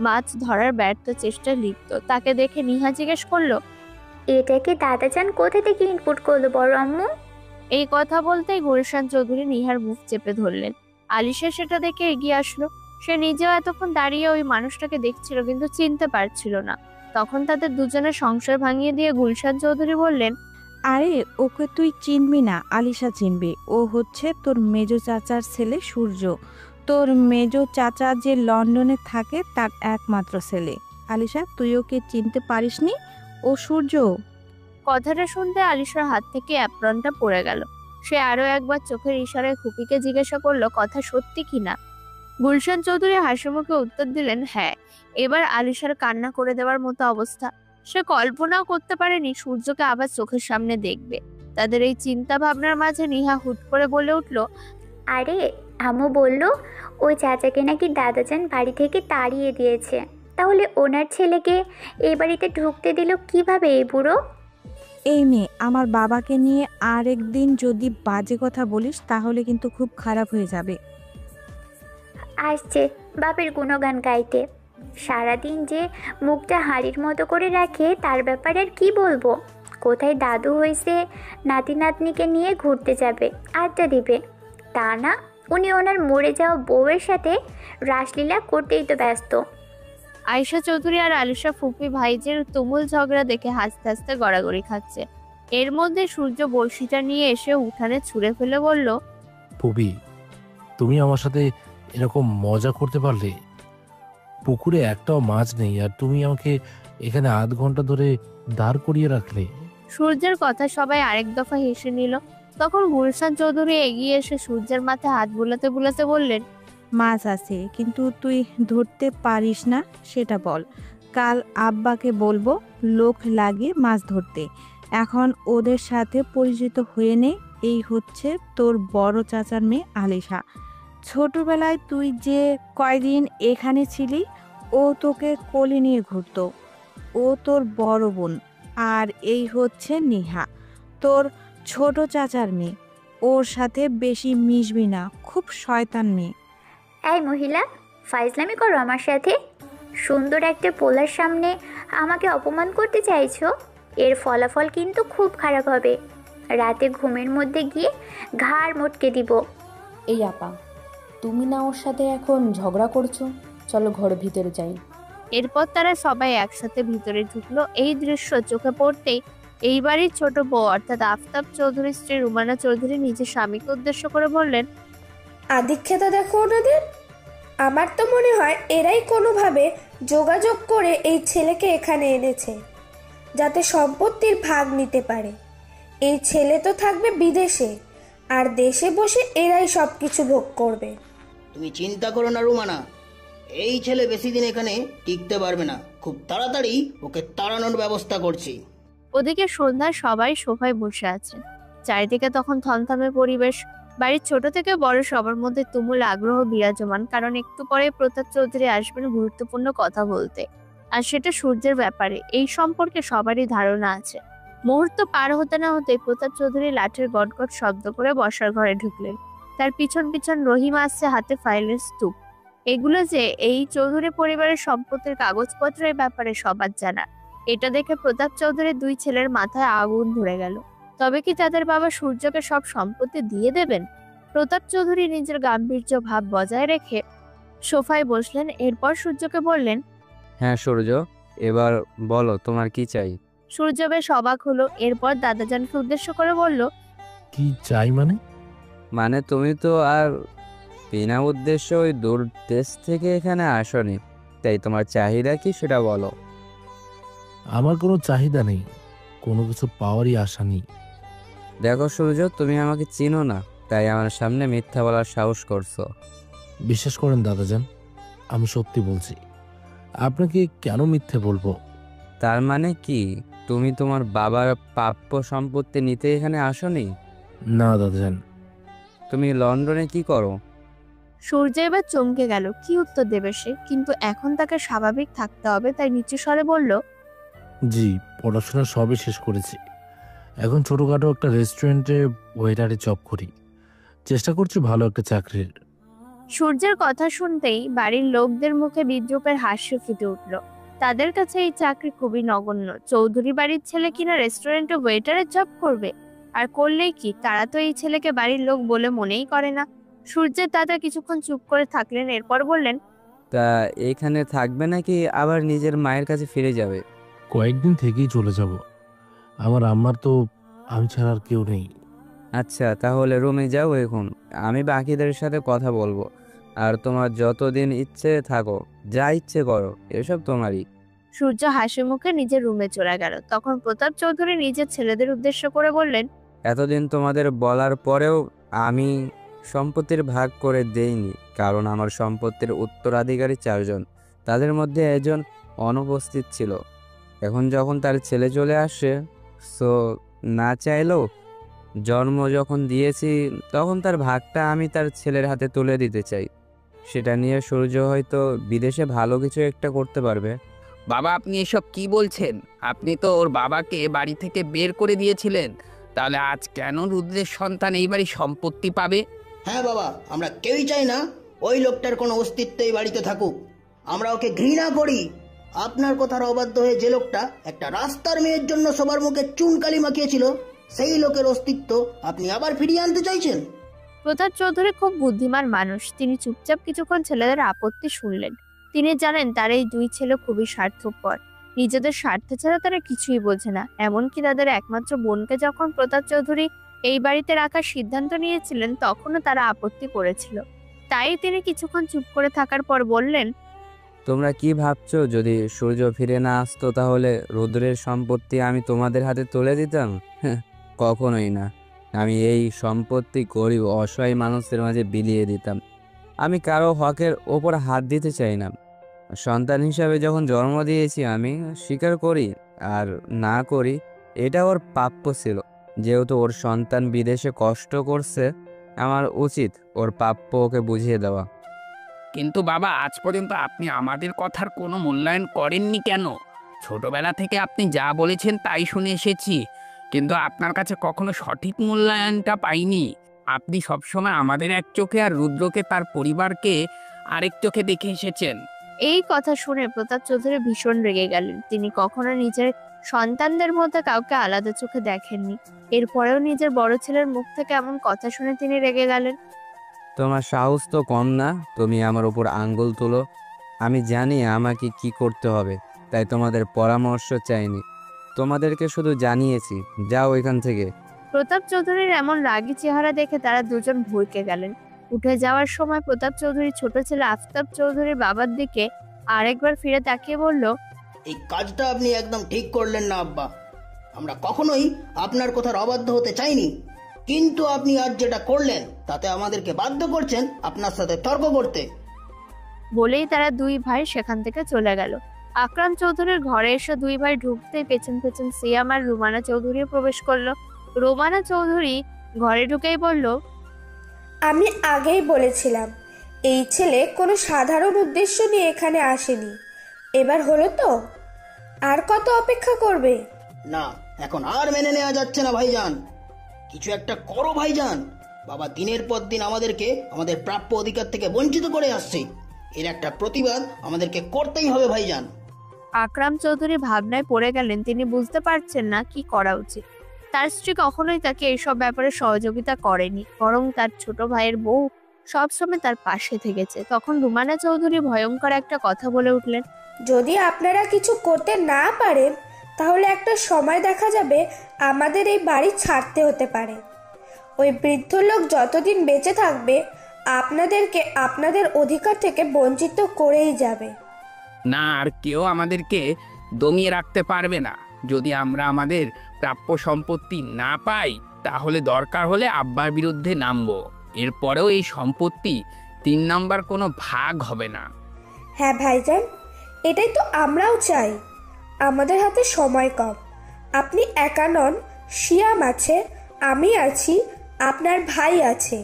মাছ ধরার ব্যর্থ চেষ্টায় লিপ্ত। তাকে দেখে নিহা জিজ্ঞেস করলো, এটাকে দাদাজান কোথা থেকে ইনপুট করলো বড় আম্মু? এই কথা বলতেই গুলশান চৌধুরী নিহার মুখ চেপে ধরলেন। আলিশা সেটা দেখে এগিয়ে আসলো। সে নিজেও এতক্ষণ দাঁড়িয়ে ওই মানুষটাকে দেখছিল, কিন্তু চিনতে পারছিল না। তখন তাদের দুজনের সংসার ভাঙিয়ে দিয়ে গুলশান চৌধুরী বললেন, আরে ওকে তুই চিনবি না, আলিশা চিনবি। ও হচ্ছে তোর মেজো চাচার ছেলে সূর্য। তোর মেজো চাচা যে লন্ডনে থাকে তার একমাত্র ছেলে। আলিশা, তুই ওকে চিনতে পারিসনি? ও সূর্য। কথাটা শুনতে আলিশার হাত থেকে অ্যাপ্রনটা পড়ে গেল। সে আরো একবার চোখের ইশারায় খুপিকে জিজ্ঞাসা করলো, কথা সত্যি কিনা। গুলশান চৌধুরী হাসি মুখে উত্তর দিলেন, হ্যাঁ। এবার আলিশার কান্না করে দেওয়ার মতো অবস্থা। সে কল্পনাও করতে পারেনি সূর্যকে আবার চোখের সামনে দেখবে। তাদের এই চিন্তা ভাবনার মাঝে নিহা হুট করে বলে উঠল, আরে আম্মু বলল ওই চাচাকে নাকি দাদাজান বাড়ি থেকে তাড়িয়ে দিয়েছে। তাহলে ওনার ছেলেকে এই বাড়িতে ঢুকতে দিল কিভাবে এই বুড়ো? এই মেয়ে, আমার বাবাকে নিয়ে আরেকদিন যদি বাজে কথা বলিস তাহলে কিন্তু খুব খারাপ হয়ে যাবে। আসছে বাপের গুণগান গাইতে। সারাদিন যে মুখটা হাড়ির মতো করে রাখে তার ব্যাপারে আর কি বলবো। কোথায় দাদু হয়েছে, নাতি নাতনিকে নিয়ে ঘুরতে যাবে, আড্ডা দিবে। তা না, উনি ওনার মরে যাওয়া বউয়ের সাথে রাসলীলা করতেই তো ব্যস্ত। আয়েশা চৌধুরী আর আলিশা ফুপি ভাইজের তুমুল ঝগড়া দেখে হাসতে হাসতে গড়াগড়ি খাচ্ছে। এর মধ্যে সূর্য বড়শিটা নিয়ে এসে উঠানে ছুঁড়ে ফেলে বলল, পুবি, তুমি আমার সাথে এরকম মজা করতে পারলে? পুকুরে একটাও মাছ নেই, আর তুমি আমাকে এখানে আধ ঘন্টা ধরে দাঁড় করিয়ে রাখলে। সূর্যের কথা সবাই আরেক দফা হেসে নিল। তখন গুলশান চৌধুরী এগিয়ে এসে সূর্যের মাথায় হাত বুলাতে বুলাতে বললেন, মাছ আছে, কিন্তু তুই ধরতে পারিস না সেটা বল। কাল আব্বাকে বলবো লোক লাগিয়ে মাছ ধরতে। এখন ওদের সাথে পরিচিত হয়ে নে। এই হচ্ছে তোর বড় চাচার মেয়ে আলিশা। ছোটবেলায় তুই যে কয়দিন এখানে ছিলি ও তোকে কোলে নিয়ে ঘুরতো। ও তোর বড় বোন। আর এই হচ্ছে নিহা, তোর ছোট চাচার মেয়ে। ওর সাথে বেশি মিশবি না, খুব শয়তান মেয়ে। এই মহিলা, ফাইজলামি করো আমার সাথে? সুন্দর একটা পোলার সামনে আমাকে অপমান করতে চাইছো? এর ফলাফল কিন্তু খুব খারাপ হবে। রাতে ঘুমের মধ্যে গিয়ে ঘাড় মটকে দিব। এই আপা, তুমি না ওর সাথে এখন ঝগড়া করছো? চলো ঘরে ভিতরে যাই। এরপর তারা সবাই একসাথে ভিতরে ঢুকলো। এই দৃশ্য চোখে পড়তেই এই বাড়ির ছোট বউ অর্থাৎ আফতাব চৌধুরীর স্ত্রী রুমানা চৌধুরী নিজের স্বামীকে উদ্দেশ্য করে বললেন, আদিক্ষেতা দেখো ওনাদের। আমার তো মনে হয় এরাই কোনোভাবে যোগাযোগ করে এই ছেলেকে এখানে এনেছে, যাতে সম্পত্তির ভাগ নিতে পারে। এই ছেলে তো থাকবে বিদেশে, আর দেশে বসে এরাই সব কিছু ভোগ করবে। তুমি চিন্তা করো না রুমানা, এই ছেলে বেশি দিন এখানে টিকতে পারবে না। খুব তাড়াতাড়ি ওকে তাড়ানোর ব্যবস্থা করছি। ওদিকে সন্ধ্যায় সবাই সোফায় বসে আছে। চারিদিকে তখন থমথমে পরিবেশ। বাড়ির ছোট থেকে বড় সবার মধ্যে তুমুল আগ্রহ বিরাজমান, কারণ একটু পরে প্রতাপ চৌধুরী আসবেন গুরুত্বপূর্ণ কথা বলতে। আর সেটা সূর্যের ব্যাপারে। এই সম্পর্কে সবারই ধারণা আছে। মুহূর্ত পার হতে না হতে প্রতাপ চৌধুরী লাঠির গটগট শব্দ করে বসার ঘরে ঢুকলেন। তার পিছন পিছন রহিম আসছে হাতে ফাইলের স্তূপ। এগুলো যে এই চৌধুরী পরিবারের সম্পত্তির কাগজপত্রের ব্যাপারে সবার জানা। এটা দেখে প্রতাপ চৌধুরীর দুই ছেলের মাথায় আগুন ধরে গেল। তবে কি তাদের বাবা সূর্যকে সব সম্পত্তি দিয়ে দেবেন? প্রতাপ চৌধুরী নিজের গাম্ভীর্য ভাব বজায় রেখে সোফায় বসলেন। এরপর সূর্যকে বললেন, হ্যাঁ সূর্য, এবার বলো তোমার কি চাই? সূর্য বেশ অবাক হলো। এরপর দাদাজানকে উদ্দেশ্য করে বলল, কি চাই মানে? মানে তুমি তো আর বিনা উদ্দেশ্যে ওই দূর দেশ থেকে এখানে আসনি, তাই তোমার চাহিদা কি সেটা বলো। আমার কোনো চাহিদা নেই, কোনো কিছু পাওয়ারই আশা নেই। দেখো সূর্য, তুমি আমাকে চিনো না, তাই আমার সামনে মিথ্যা বলার সাহস করছো। বিশ্বাস করেন দাদাজান, আমি সত্যি বলছি। আপনাকে কেন মিথ্যে বলবো? তার মানে কি তুমি তোমার বাবার প্রাপ্য সম্পত্তি নিতে এখানে আসনি? না দাদাজান। তুমি লন্ডনে কি করো? সূর্য এবার চমকে গেল। কি উত্তর দেবে সে? কিন্তু এখন তাকে স্বাভাবিক থাকতে হবে, তাই নিচু স্বরে বলল, জি, পড়াশোনা সবই শেষ করেছি। এখন ছোটখাটো একটা রেস্টুরেন্টে ওয়েটারে জব করি। চেষ্টা করছি ভালো একটা চাকরির। সূর্যের কথা শুনতেই বাড়ির লোকদের মুখে বিদ্রুপের হাস্য ফুটে উঠল। তাদের কাছে এই চাকরি খুবই নগণ্য। চৌধুরী বাড়ির ছেলে কিনা রেস্টুরেন্টে ওয়েটারের জব করবে? আর করলেই কি, তারা তো এই ছেলেকে বাড়ির লোক বলে মনেই করে না। সূর্যের দাদা কিছুক্ষণ চুপ করে থাকলেন, এরপর বললেন, তা এইখানে থাকবে নাকি আবার নিজের মায়ের কাছে ফিরে যাবে? কয়েকদিন থেকেই চলে যাব। আমার আম্মার তো আমি ছাড়া আর কেউ নেই। আচ্ছা, তাহলে রুমে যাও এখন, আমি বাকিদের সাথে কথা বলবো। আর তোমার যতদিন ইচ্ছে থাকো, যা ইচ্ছে করো, এসব তোমারই। সূর্য হাসি মুখে নিজের রুমে চলে গেল। তখন প্রতাপ চৌধুরী নিজের ছেলেদের উদ্দেশ্য করে বললেন, এতদিন তোমাদের বলার পরেও আমি সম্পত্তির ভাগ করে দেইনি, কারণ আমার সম্পত্তির উত্তরাধিকারী 4 জন, তাদের মধ্যে একজন অনুপস্থিত ছিল। এখন যখন তার ছেলে চলে আসে, সো না চাইলেও জন্ম যখন দিয়েছি, তখন তার ভাগটা আমি তার ছেলের হাতে তুলে দিতে চাই। সেটা নিয়ে সূর্য হয়তো বিদেশে ভালো কিছু একটা করতে পারবে। বাবা, আপনি এসব কি বলছেন? আপনি তো ওর বাবাকে বাড়ি থেকে বের করে দিয়েছিলেন, তাহলে আজ কেন রুদ্রের সন্তান এই বাড়ির সম্পত্তি পাবে? হ্যাঁ বাবা, আমরা কেউই চাই না ওই লোকটার কোনো অস্তিত্ব এই বাড়িতে থাকুক। আমরা ওকে ঘৃণা করি। আপনার কথার অবাধ্য হয়ে যে লোকটা একটা রাস্তার মেয়ের জন্য সবার মুখে চুনকালি মাখিয়েছিল, সেই লোকের অস্তিত্ব আপনি আবার ফিরিয়ে আনতে চাইছেন? প্রতাপ চৌধুরী খুব বুদ্ধিমান মানুষ। তিনি চুপচাপ কিছুক্ষণ ছেলেদের আপত্তি শুনলেন। তিনি জানেন তার এই দুই ছেলে খুবই স্বার্থপর, নিজেদের স্বার্থ ছাড়া তারা কিছুই বোঝে না। এমনকি তাদের একমাত্র বোনকে যখন প্রতাপ চৌধুরী এই বাড়িতে রাখার সিদ্ধান্ত নিয়েছিলেন, তখনও তারা আপত্তি করেছিল। তাই তিনি কিছুক্ষণ চুপ করে থাকার পর বললেন, তোমরা কি ভাবছো, যদি সূর্য ফিরে না আসতো তাহলে রুদ্রের সম্পত্তি আমি তোমাদের হাতে তুলে দিতাম? কখনোই না। আমি এই সম্পত্তি গরিব অসহায় মানুষদের মাঝে বিলিয়ে দিতাম। আমি কারো হকের ওপর হাত দিতে চাই না। সন্তান হিসাবে যখন জন্ম দিয়েছি, আমি স্বীকার করি আর না করি, এটা ওর প্রাপ্য ছিল। যেহেতু ওর সন্তান বিদেশে কষ্ট করছে, আমার উচিত ওর প্রাপ্য ওকে বুঝিয়ে দেওয়া। কিন্তু বাবা, আজ পর্যন্ত আপনি আমাদের কথার কোনো মূল্যায়ন করেননি কেন? ছোটবেলা থেকে আপনি যা বলেছেন তাই শুনে এসেছি, কিন্তু আপনার কাছে কখনো সঠিক মূল্যায়নটা পাইনি। আপনি সবসময় আমাদের এক চোখে আর রুদ্রকে তার পরিবারকে আরেক চোখে দেখে এসেছেন। এই কথা শুনে প্রতাপ চৌধুরী ভীষণ রেগে গেলেন। তিনি কখনো নিজের সন্তানদের মধ্যে কাউকে আলাদা চোখে দেখেননি। এরপরেও নিজের বড় ছেলের মুখ থেকে এমন কথা শুনে তিনি রেগে গেলেন। তোমার সাহস তো কম না, তুমি আমার উপর আঙ্গুল তুলো। আমি জানি আমাকে কি করতে হবে, তাই তোমাদের পরামর্শ চাইনি, তোমাদেরকে শুধু জানিয়েছি, যাও এখান থেকে। প্রতাপ চৌধুরীর এমন রাগী চেহারা দেখে তারা দুজন ভড়কে গেলেন। উঠে যাওয়ার সময় প্রতাপ চৌধুরীর ছোট ছেলে আফতাব চৌধুরীর বাবার দিকে আরেকবার ফিরে তাকিয়ে বলল, এই কাজটা আপনি একদম ঠিক করলেন না আব্বা। আমরা কখনোই আপনার কথার অবাধ্য হতে চাইনি, কিন্তু আপনি আজ যেটা করলেন তাতে আমাদেরকে বাধ্য করছেন আপনার সাথে তর্ক করতে। বলেই তারা দুই ভাই সেখান থেকে চলে গেল। আকরাম চৌধুরীর ঘরে এসে দুই ভাই ঢুকতেই পেছন পেছন সিয়াম আর রুমানা চৌধুরীও প্রবেশ করলো। রুমানা চৌধুরী ঘরে ঢুকেই বলল, আমি আগেই বলেছিলাম এই ছেলে কোনো সাধারণ উদ্দেশ্য নিয়ে এখানে আসেনি। এবার হলো তো, আর কত অপেক্ষা করবে? না, এখন আর মেনে নেওয়া যাচ্ছে না ভাইজান। কিছু একটা করো ভাইজান। বাবা দিনের পর দিন আমাদেরকে আমাদের প্রাপ্য অধিকার থেকে বঞ্চিত করে আসছে। এর একটা প্রতিবাদ আমাদেরকে করতেই হবে ভাইজান। আকরাম চৌধুরী ভাবনায় পড়ে গেলেন। তিনি বুঝতে পারছেন না কি করা উচিত। তার স্ত্রী কখনোই তাকে এইসব ব্যাপারে সহযোগিতা করেনি, বরং তার ছোট ভাইয়ের বউ সবসময় তার পাশে থেকেছে। তখন রুমানা চৌধুরী ভয়ঙ্কর একটা কথা বলে উঠলেন, যদি আপনারা কিছু করতে না পারেন, তাহলে একটা সময় দেখা যাবে আমাদের এই বাড়ি ছাড়তে হতে পারে। ওই বৃদ্ধ লোক যতদিন বেঁচে থাকবে, আপনাদেরকে আপনাদের অধিকার থেকে বঞ্চিত করেই যাবে। না, আর কেউ আমাদেরকে দমিয়ে রাখতে পারবে না। যদি আমরা আমাদের প্রাপ্য সম্পত্তি না পাই, তাহলে দরকার হলে আব্বার বিরুদ্ধে নামবো। এরপরেও এই সম্পত্তি 3 নাম্বার কোনো ভাগ হবে না। হ্যাঁ ভাইজান, এটাই তো আমরাও চাই। আমাদের হাতে সময় কম। আপনি একা নন, শিয়াম আছে, আমি আছি, আপনার ভাই আছে।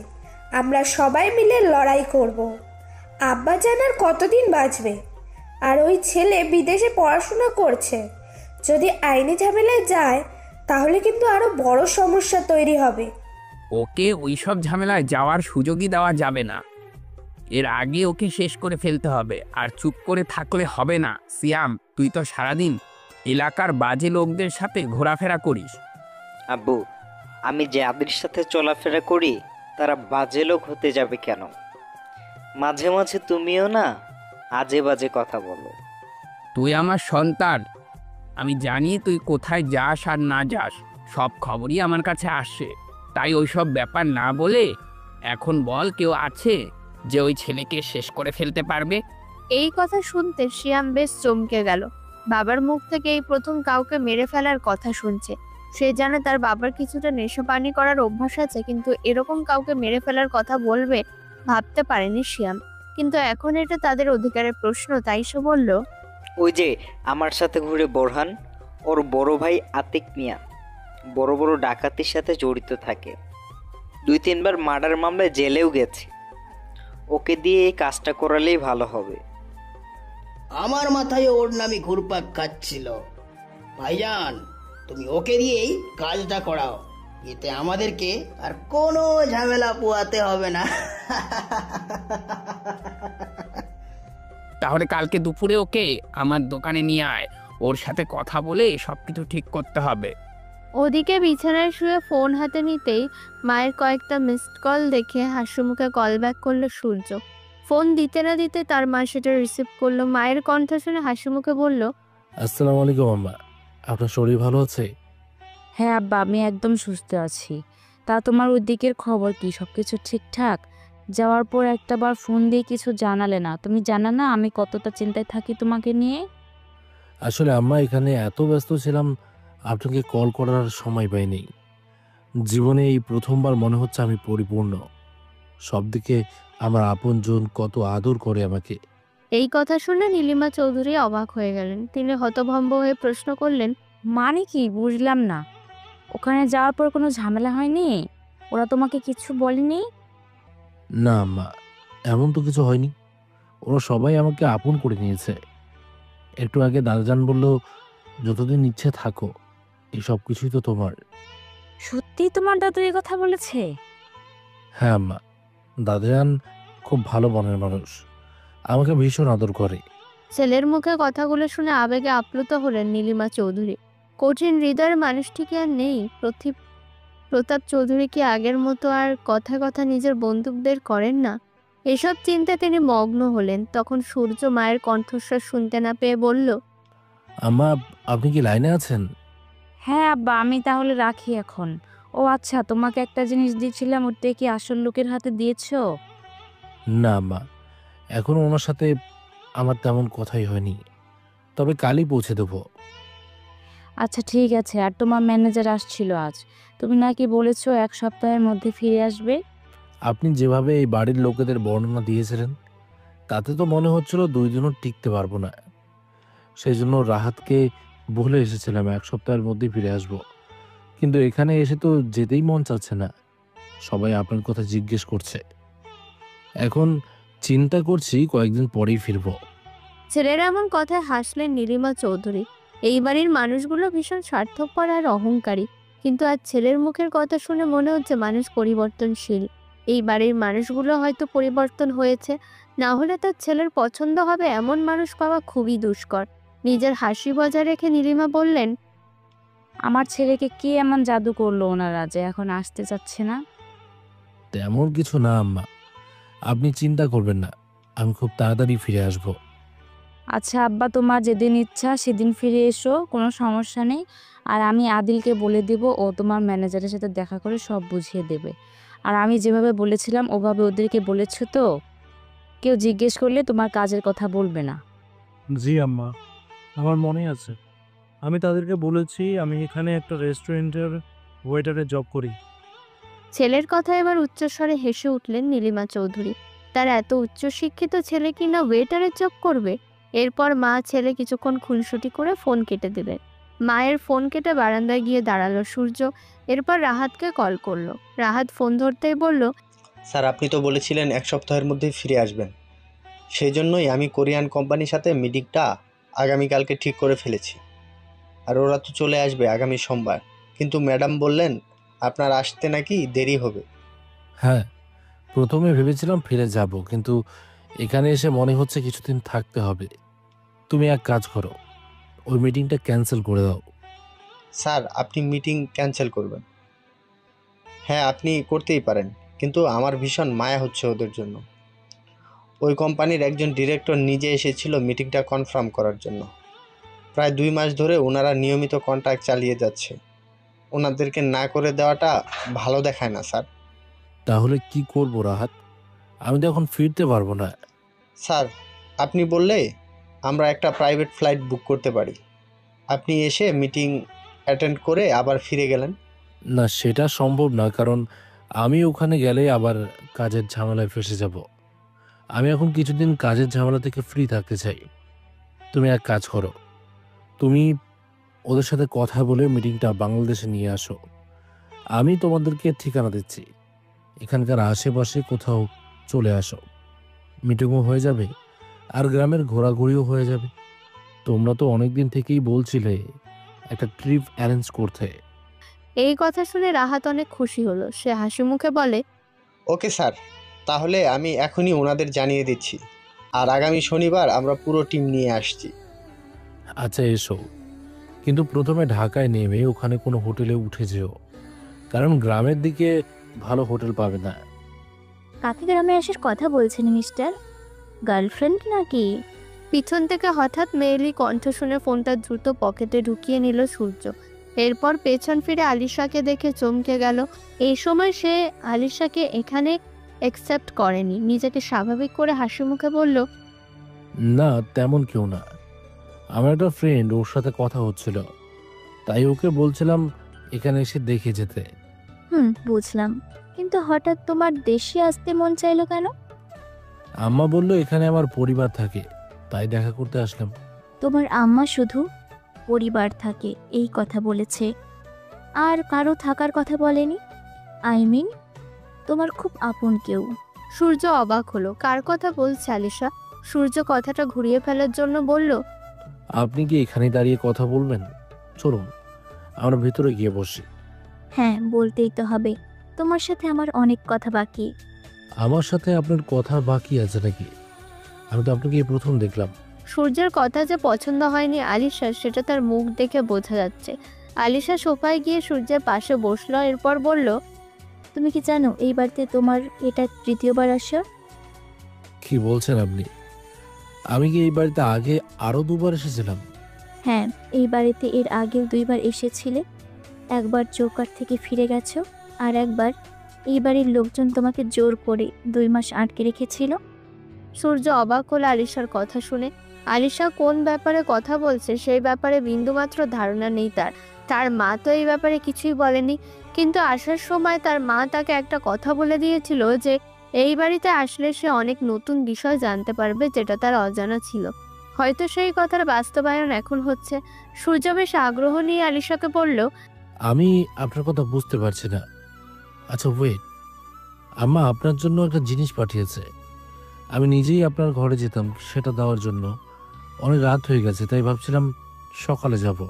আমরা সবাই মিলে লড়াই করব। আব্বা জানার কতদিন বাঁচবে? আর ওই ছেলে বিদেশে পড়াশোনা করছে। যদি আইনি ঝামেলায় যায়, তাহলে কিন্তু আরো বড় সমস্যা তৈরি হবে। ওকে ওইসব ঝামেলায় যাওয়ার সুযোগই দেওয়া যাবে না। এর আগে ওকে শেষ করে ফেলতে হবে। আর চুপ করে থাকলে হবে না। সিয়াম, তুই তো সারাদিন এলাকার বাজে লোকদের সাথে ঘোরাফেরা করিস। আব্বু, আমি যাদের সাথে চলাফেরা করি তারা বাজে লোক হতে যাবে কেন? মাঝে মাঝে তুমিও না আজে বাজে কথা বলো। তুই আমার সন্তান, আমি জানি তুই কোথায় যাস আর না যাস, সব খবরই আমার কাছে আসে। তাই ওইসব ব্যাপার না বলে এখন বল, কেউ আছে যে ওই ছেলেকে শেষ করে ফেলতে পারবে? এই কথা শুনতে শিয়াম বেশ চমকে গেল। বাবার মুখ থেকে এই প্রথম কাউকে মেরে ফেলার কথা শুনছে। সে জানে তার বাবার কিছুটা নেশাপানি করার অভ্যাস আছে, কিন্তু এরকম কাউকে মেরে ফেলার কথা বলবে ভাবতে পারেনি শিয়াম। কিন্তু এখন এটা তাদের অধিকারের প্রশ্ন, তাই সে বলল, ওই যে আমার সাথে ঘুরে বোরহান, ওর বড় ভাই আতিক মিয়া বড় বড় ডাকাতির সাথে জড়িত থাকে। 2-3 বার মার্ডার মামলায় জেলেও গেছে। ওকে দিয়ে এই কাজটা করালেই ভালো হবে। আমার মাথায় ওর নামই ঘুরপাক খাচ্ছিল। ভাইজান, তুমি ওকে দিয়েই কাজটা করাও, এতে আমাদেরকে আর কোনো ঝামেলা পোয়াতে হবে না। তাহলে কালকে দুপুরে ওকে আমার দোকানে নিয়ে আয়, ওর সাথে কথা বলে সবকিছু ঠিক করতে হবে। ওদিকে বিছানায় শুয়ে ফোন হাতে নিতেই মায়ের কয়েকটা মিসড কল দেখে হাসিমুখে কল ব্যাক করলো সূর্য। ফোন দিতে না দিতে তার মা সেটা রিসিভ করলো। মায়ের কণ্ঠ শুনে হাসিমুখে বলল, আসসালামু আলাইকুম আম্মা, আপনার শরীর ভালো আছে? হ্যাঁ আব্বা, আমি একদম সুস্থ আছি। তা তোমার ওই দিকের খবর কি? সব কিছু ঠিকঠাক? যাওয়ার পর একটাবার ফোন দিয়ে কিছু জানালে না। তুমি জানা না আমি কতটা চিন্তায় থাকি তোমাকে নিয়ে। আসলে আম্মা এখানে এত ব্যস্ত ছিলাম, আপনাকে কল করার সময় পাইনি। জীবনে এই প্রথমবার মনে হচ্ছে আমি পরিপূর্ণ। সব দিকে আমার আপনজন কত আদর করে আমাকে। এই কথা শুনে নীলিমা চৌধুরী অবাক হয়ে গেলেন। তিনি হতভম্ব হয়ে প্রশ্ন করলেন, মানে কি বুঝলাম না। ওখানে যাওয়ার পর কোনো ঝামেলা হয়নি? ওরা তোমাকে কিছু বলেনি? না আম্মা, এমন তো কিছু হয়নি। ওরা সবাই আমাকে আপন করে নিয়েছে। একটু আগে দাদাজান বলল, যতদিন ইচ্ছে থাকো, এই সব কিছুই তো তোমার। সত্যি তোমার দাদু এই কথা বলেছে? হ্যাঁ আম্মা, দাদাজান খুব ভালো মনের মানুষ, আমাকে ভীষণ আদর করে। ছেলের মুখে কথাগুলো শুনে আবেগে আপ্লুত হলেন নীলিমা চৌধুরী। কঠিন হৃদয়ের মানুষটি কি আর নেই? প্রতাপ চৌধুরী কি আগের মতো আর কথা কথা নিজের বন্দুকদের করেন না? এসব চিন্তায় তিনি মগ্ন হলেন। তখন সূর্য মায়ের কণ্ঠস্বর শুনতে না পেয়ে বলল, আম্মা, আপনি কি লাইনে আছেন? হ্যাঁ আব্বা, আমি তাহলে রাখি এখন। ও আচ্ছা, তোমাকে একটা জিনিস দিয়েছিলাম, ওটা কি আসল লোকের হাতে দিয়েছো? না আম্মা, এখনো ওনার সাথে আমার তেমন কথাই হয়নি, তবে কালই পৌঁছে দেবো। আচ্ছা ঠিক আছে। আর তোমার ম্যানেজার আসছিল আজ, তুমি নাকি বলেছো 1 সপ্তাহের মধ্যে ফিরে আসবে। আপনি যেভাবে এই বাড়ির লোকেদের বর্ণনা দিয়েছিলেন, তাতে তো মনে হচ্ছিল 2 দিনও টিকতে পারবো না। সেই জন্য রাহাতকে বলে এসেছিলাম 1 সপ্তাহের মধ্যেই ফিরে আসবো। কিন্তু এখানে এসে তো যেতেই মন চাচ্ছে না। সবাই আপনার কথা জিজ্ঞেস করছে। এখন চিন্তা করছি কয়েকদিন পরেই ফিরবো। ছেলের এমন কথায় হাসলেন নীলিমা চৌধুরী। এই বাড়ির মানুষগুলো ভীষণ স্বার্থপর আর অহংকারী, কিন্তু আজ ছেলের মুখের কথা শুনে মনে হচ্ছে মানুষ পরিবর্তনশীল। এই বাড়ির মানুষগুলো হয়তো পরিবর্তন হয়েছে, না হলে তার ছেলের পছন্দ হবে এমন মানুষ পাওয়া খুবই দুষ্কর। নিজের হাসি বজায় রেখে নীলিমা বললেন, আমার ছেলেকে কে এমন জাদু করলো ওনারা যে এখন আসতে চাচ্ছে না? তেমন কিছু না আম্মা, আপনি চিন্তা করবেন না, আমি খুব তাড়াতাড়ি ফিরে আসবো। আচ্ছা আব্বা, তোমার যেদিন ইচ্ছা সেদিন ফিরে এসো, কোনো সমস্যা নেই। আর আমি আদিলকে বলে দেব, ও তোমার ম্যানেজারের সাথে দেখা করে সব বুঝিয়ে দেবে। আর আমি যেভাবে বলেছিলাম ওভাবে ওদেরকে বলেছো তো? কেউ জিজ্ঞেস করলে তোমার কাজের কথা বলবে না। জি আম্মা, আমার মনে আছে। আমি তাদেরকে বলেছি আমি এখানে একটা রেস্টুরেন্টের ওয়েটারে জব করি। ছেলের কথা এবার উচ্চস্বরে হেসে উঠলেন নীলিমা চৌধুরী। তার এত উচ্চশিক্ষিত ছেলে কিনা ওয়েটারের জব করবে? এরপর মা ছেলে কিছুক্ষণ খুনসুটি করে ফোন কেটে দিলেন। মায়ের ফোন কেটে বারান্দায় গিয়ে দাঁড়ালো সূর্য। এরপর রাহাতকে কল করলো। রাহাত ফোন ধরতেই বলল, স্যার, আপনি তো বলেছিলেন 1 সপ্তাহের মধ্যেই ফিরে আসবেন। সেই জন্যই আমি কোরিয়ান কোম্পানির সাথে মিটিংটা আগামীকালকে ঠিক করে ফেলেছি। আর ওরা তো চলে আসবে আগামী সোমবার। কিন্তু ম্যাডাম বললেন আপনার আসতে নাকি দেরি হবে। হ্যাঁ, প্রথমে ভেবেছিলাম ফিরে যাব, কিন্তু এখানে এসে মনে হচ্ছে কিছুদিন থাকতে হবে। তুমি এক কাজ করো, ওই মিটিংটা ক্যান্সেল করে দাও। স্যার, আপনি মিটিং ক্যান্সেল করবেন? হ্যাঁ, আপনি করতেই পারেন, কিন্তু আমার ভীষণ মায়া হচ্ছে ওদের জন্য। ওই কোম্পানির একজন ডিরেক্টর নিজে এসেছিল মিটিংটা কনফার্ম করার জন্য। প্রায় 2 মাস ধরে ওনারা নিয়মিত কন্ট্রাক্ট চালিয়ে যাচ্ছে। ওনাদেরকে না করে দেওয়াটা ভালো দেখায় না স্যার। তাহলে কি করব রাহাত? আমি তো এখন ফিরতে পারবো না। স্যার, আপনি বললে আমরা একটা প্রাইভেট ফ্লাইট বুক করতে পারি। আপনি এসে মিটিং অ্যাটেন্ড করে আবার ফিরে গেলেন। না, সেটা সম্ভব না, কারণ আমি ওখানে গেলে আবার কাজের ঝামেলায় ফেসে যাব। আমি এখন কিছুদিন কাজের ঝামেলা থেকে ফ্রি থাকতে চাই। তুমি এক কাজ করো, তুমি ওদের সাথে কথা বলে মিটিংটা বাংলাদেশে নিয়ে আসো। আমি তোমাদেরকে ঠিকানা দিচ্ছি, এখানকার আশেপাশে কোথাও চলে আসো। মিটিংও হয়ে যাবে আর গ্রামের ঘোরাঘুরিও হয়ে যাবে। তোমরা তো অনেকদিন থেকেই বলছিলে একটা ট্রিপ অ্যারেঞ্জ করতে। এই কথা শুনে রাহাত অনেক খুশি হলো। সে হাসি মুখে বলে, ওকে স্যার, তাহলে আমি এখনই ওনাদের জানিয়ে দিচ্ছি। আর আগামী শনিবার আমরা পুরো টিম নিয়ে আসছি। আচ্ছা এসো, কিন্তু প্রথমে ঢাকায় নেমে ওখানে কোনো হোটেলে উঠে যেও, কারণ গ্রামের দিকে ভালো হোটেল পাবে না। কাকে গ্রামে আসার কথা বলছেন মিস্টার? গার্লফ্রেন্ড নাকি? পিছন থেকে হঠাৎ মেয়েলি কণ্ঠ শুনে ফোনটা দ্রুত পকেটে ঢুকিয়ে নিল সূর্য। এরপর পেছন ফিরে আলিশাকে দেখে চমকে গেল। এই সময় সে আলিশাকে এখানে অ্যাকসেপ্ট করেনি। নিজেকে স্বাভাবিক করে হাসি মুখে বলল, না, তেমন কেউ না। আমার একটা ফ্রেন্ড, ওর সাথে কথা হচ্ছিল, তাই ওকে বলছিলাম এখানে এসে দেখে যেতে। বুঝলাম, কিন্তু হঠাৎ তোমার দেশে আসতে মন চাইলো কেন? আম্মা বললো এখানে আমার পরিবার থাকে, তাই দেখা করতে আসলাম। তোমার আম্মা শুধু পরিবার থাকে এই কথা বলেছে, আর কারো থাকার কথা বলেনি? আই মিন তোমার খুব আপন কেউ? সূর্য অবাক হলো। কার কথা বলছে আলিশা? সূর্য কথাটা ঘুরিয়ে ফেলার জন্য বলল, আপনি কি এখানে দাঁড়িয়ে কথা বলবেন? চলুন আমরা ভেতরে গিয়ে বসি। হ্যাঁ, বলতেই তো হবে, তোমার সাথে আমার অনেক কথা বাকি। আমার সাথে আপনার কথা বাকি আছে নাকি? আমি তো আপনাকে এই প্রথম দেখলাম। সূর্যের কথা যে পছন্দ হয়নি আলিশার, সেটা তার মুখ দেখে বোঝা যাচ্ছে। আলিশা সোফায় গিয়ে সূর্যের পাশে বসলো। এরপর বলল, তুমি কি জানো এই বাড়িতে তোমার এটা তৃতীয়বার আসা? কি বলছেন আপনি? আমি কি এই বাড়িতে আগে আরো 2বার এসেছিলাম? হ্যাঁ, এই বাড়িতে এর আগেও 2বার এসেছিলে। একবার চৌকার থেকে ফিরে গেছো, আর একবার এই বাড়ির লোকজন তোমাকে জোর করে 2 মাস আটকে রেখেছিল। সূর্য অবাক হলো আলিশার কথা শুনে। আলিশা কোন ব্যাপারে কথা বলছে সেই ব্যাপারে বিন্দুমাত্র ধারণা নেই তার। তার মা তো এই ব্যাপারে কিছুই বলেনি, কিন্তু আসার সময় তার মা তাকে একটা কথা বলে দিয়েছিল যে এই বাড়িতে আসলে সে অনেক নতুন বিষয় জানতে পারবে যেটা তার অজানা ছিল। হয়তো সেই কথার বাস্তবায়ন এখন হচ্ছে। সূর্য বেশ আগ্রহ নিয়ে আলিশাকে বলল, আমি আপনার কথা বুঝতে পারছি না। আচ্ছা ওয়েট, আম্মা আপনার জন্য একটা জিনিস পাঠিয়েছে। আমি নিজেই আপনার ঘরে যেতাম সেটা দেওয়ার জন্য। অনেক রাত হয়ে গেছে, তাই ভাবছিলাম সকালে যাব।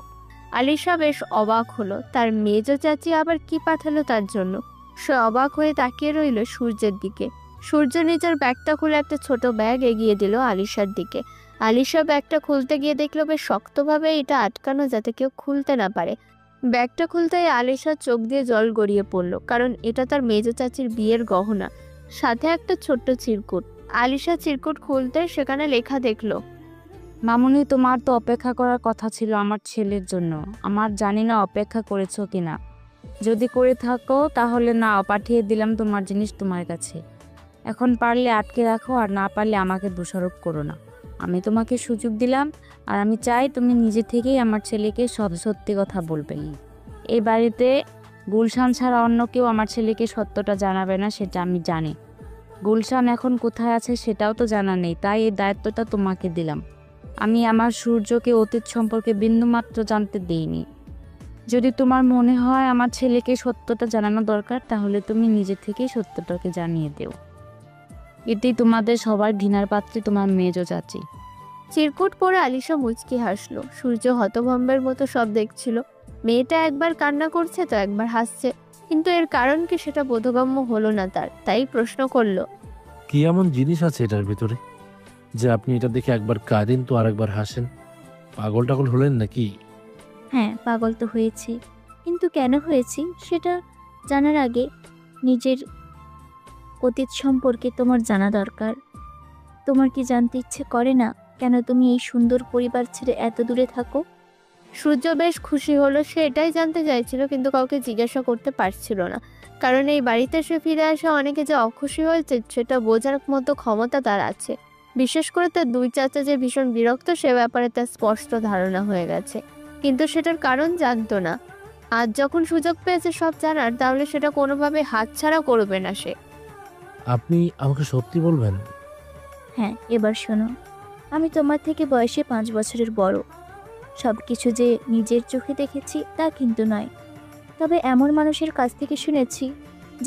আলিশা বেশ অবাক হলো। তার মেজো চাচি আবার কি পাঠালো তার জন্য? সে অবাক হয়ে তাকিয়ে রইল সূর্যের দিকে। সূর্য নিজের ব্যাগটা খুলে একটা ছোট ব্যাগ এগিয়ে দিল আলিশার দিকে। আলিশা ব্যাগটা খুলতে গিয়ে দেখলো বেশ শক্তভাবে এটা আটকানো, যাতে কেউ খুলতে না পারে। ব্যাগটা খুলতেই আলিশার চোখ দিয়ে জল গড়িয়ে পড়লো, কারণ এটা তার মেজো চাচির বিয়ের গহনা, সাথে একটা ছোট্ট চিরকুট। আলিশা চিরকুট খুলতে সেখানে লেখা দেখলো, মামুনি, তোমার তো অপেক্ষা করার কথা ছিল আমার ছেলের জন্য। আমার জানি না অপেক্ষা করেছো কিনা। যদি করে থাকো তাহলে নাও, পাঠিয়ে দিলাম তোমার জিনিস তোমার কাছে। এখন পারলে আটকে রাখো, আর না পারলে আমাকে দোষারোপ করো না। আমি তোমাকে সুযোগ দিলাম, আর আমি চাই তুমি নিজে থেকেই আমার ছেলেকে সত্যি কথা বলবে। এই বাড়িতে গুলশান ছাড়া অন্য কেউ আমার ছেলেকে সত্যটা জানাবে না, সেটা আমি জানি। গুলশান এখন কোথায় আছে সেটাও তো জানা নেই, তাই এই দায়িত্বটা তোমাকে দিলাম। আমি আমার সূর্যকে অতীত সম্পর্কে বিন্দুমাত্র জানতে দিইনি। যদি তোমার মনে হয় আমার ছেলেকে সত্যটা জানানো দরকার, তাহলে তুমি নিজে থেকেই সত্যটাকে জানিয়ে দিও। এটাই তোমাদের সবার ঘৃণার পাত্রী তোমার মেজো চাচি। চিরকুট পরে আলিশা মুচকি হাসলো। সূর্য হতভম্বের মতো সব দেখছিল। মেয়েটা একবার কান্না করছে তো একবার হাসছে, কিন্তু এর কারণ কি সেটা বোধগম্য হলো না তার। তাই প্রশ্ন করলো, কি এমন জিনিস আছে এটার ভিতরে যে আপনি এটা দেখে একবার কাঁদেন তো আরেকবার হাসেন? পাগল টাগল হলেন নাকি? হ্যাঁ, পাগল তো হয়েছি, কিন্তু কেন হয়েছি সেটা জানার আগে নিজের অতীত সম্পর্কে তোমার জানা দরকার। তোমার কি জানতে ইচ্ছে করে না কেন তুমি এই সুন্দর পরিবার ছেড়ে এত দূরে থাকো? সূর্য বেশ খুশি হলো। সে এটাই জানতে চাইছিল কিন্তু কাউকে জিজ্ঞাসা করতে পারছিল না, কারণ এই বাড়িতে সে ফিরে আসা অনেকে যে অখুশি হয়েছে সেটা বোঝার মতো ক্ষমতা তার আছে। বিশেষ করে তার দুই চাচা যে ভীষণ বিরক্ত সে ব্যাপারে তার স্পষ্ট ধারণা হয়ে গেছে, কিন্তু সেটার কারণ জানতো না। আজ যখন সুযোগ পেয়েছে সব জানার, তাহলে সেটা কোনোভাবে হাতছাড়া করবে না সে। আপনি আমাকে সত্যি বলবেন? হ্যাঁ, এবার শোনো, আমি তোমার থেকে বয়সে 5 বছরের বড়। সব কিছু যে নিজের চোখে দেখেছি তা কিন্তু নয়, তবে এমন মানুষের কাছ থেকে শুনেছি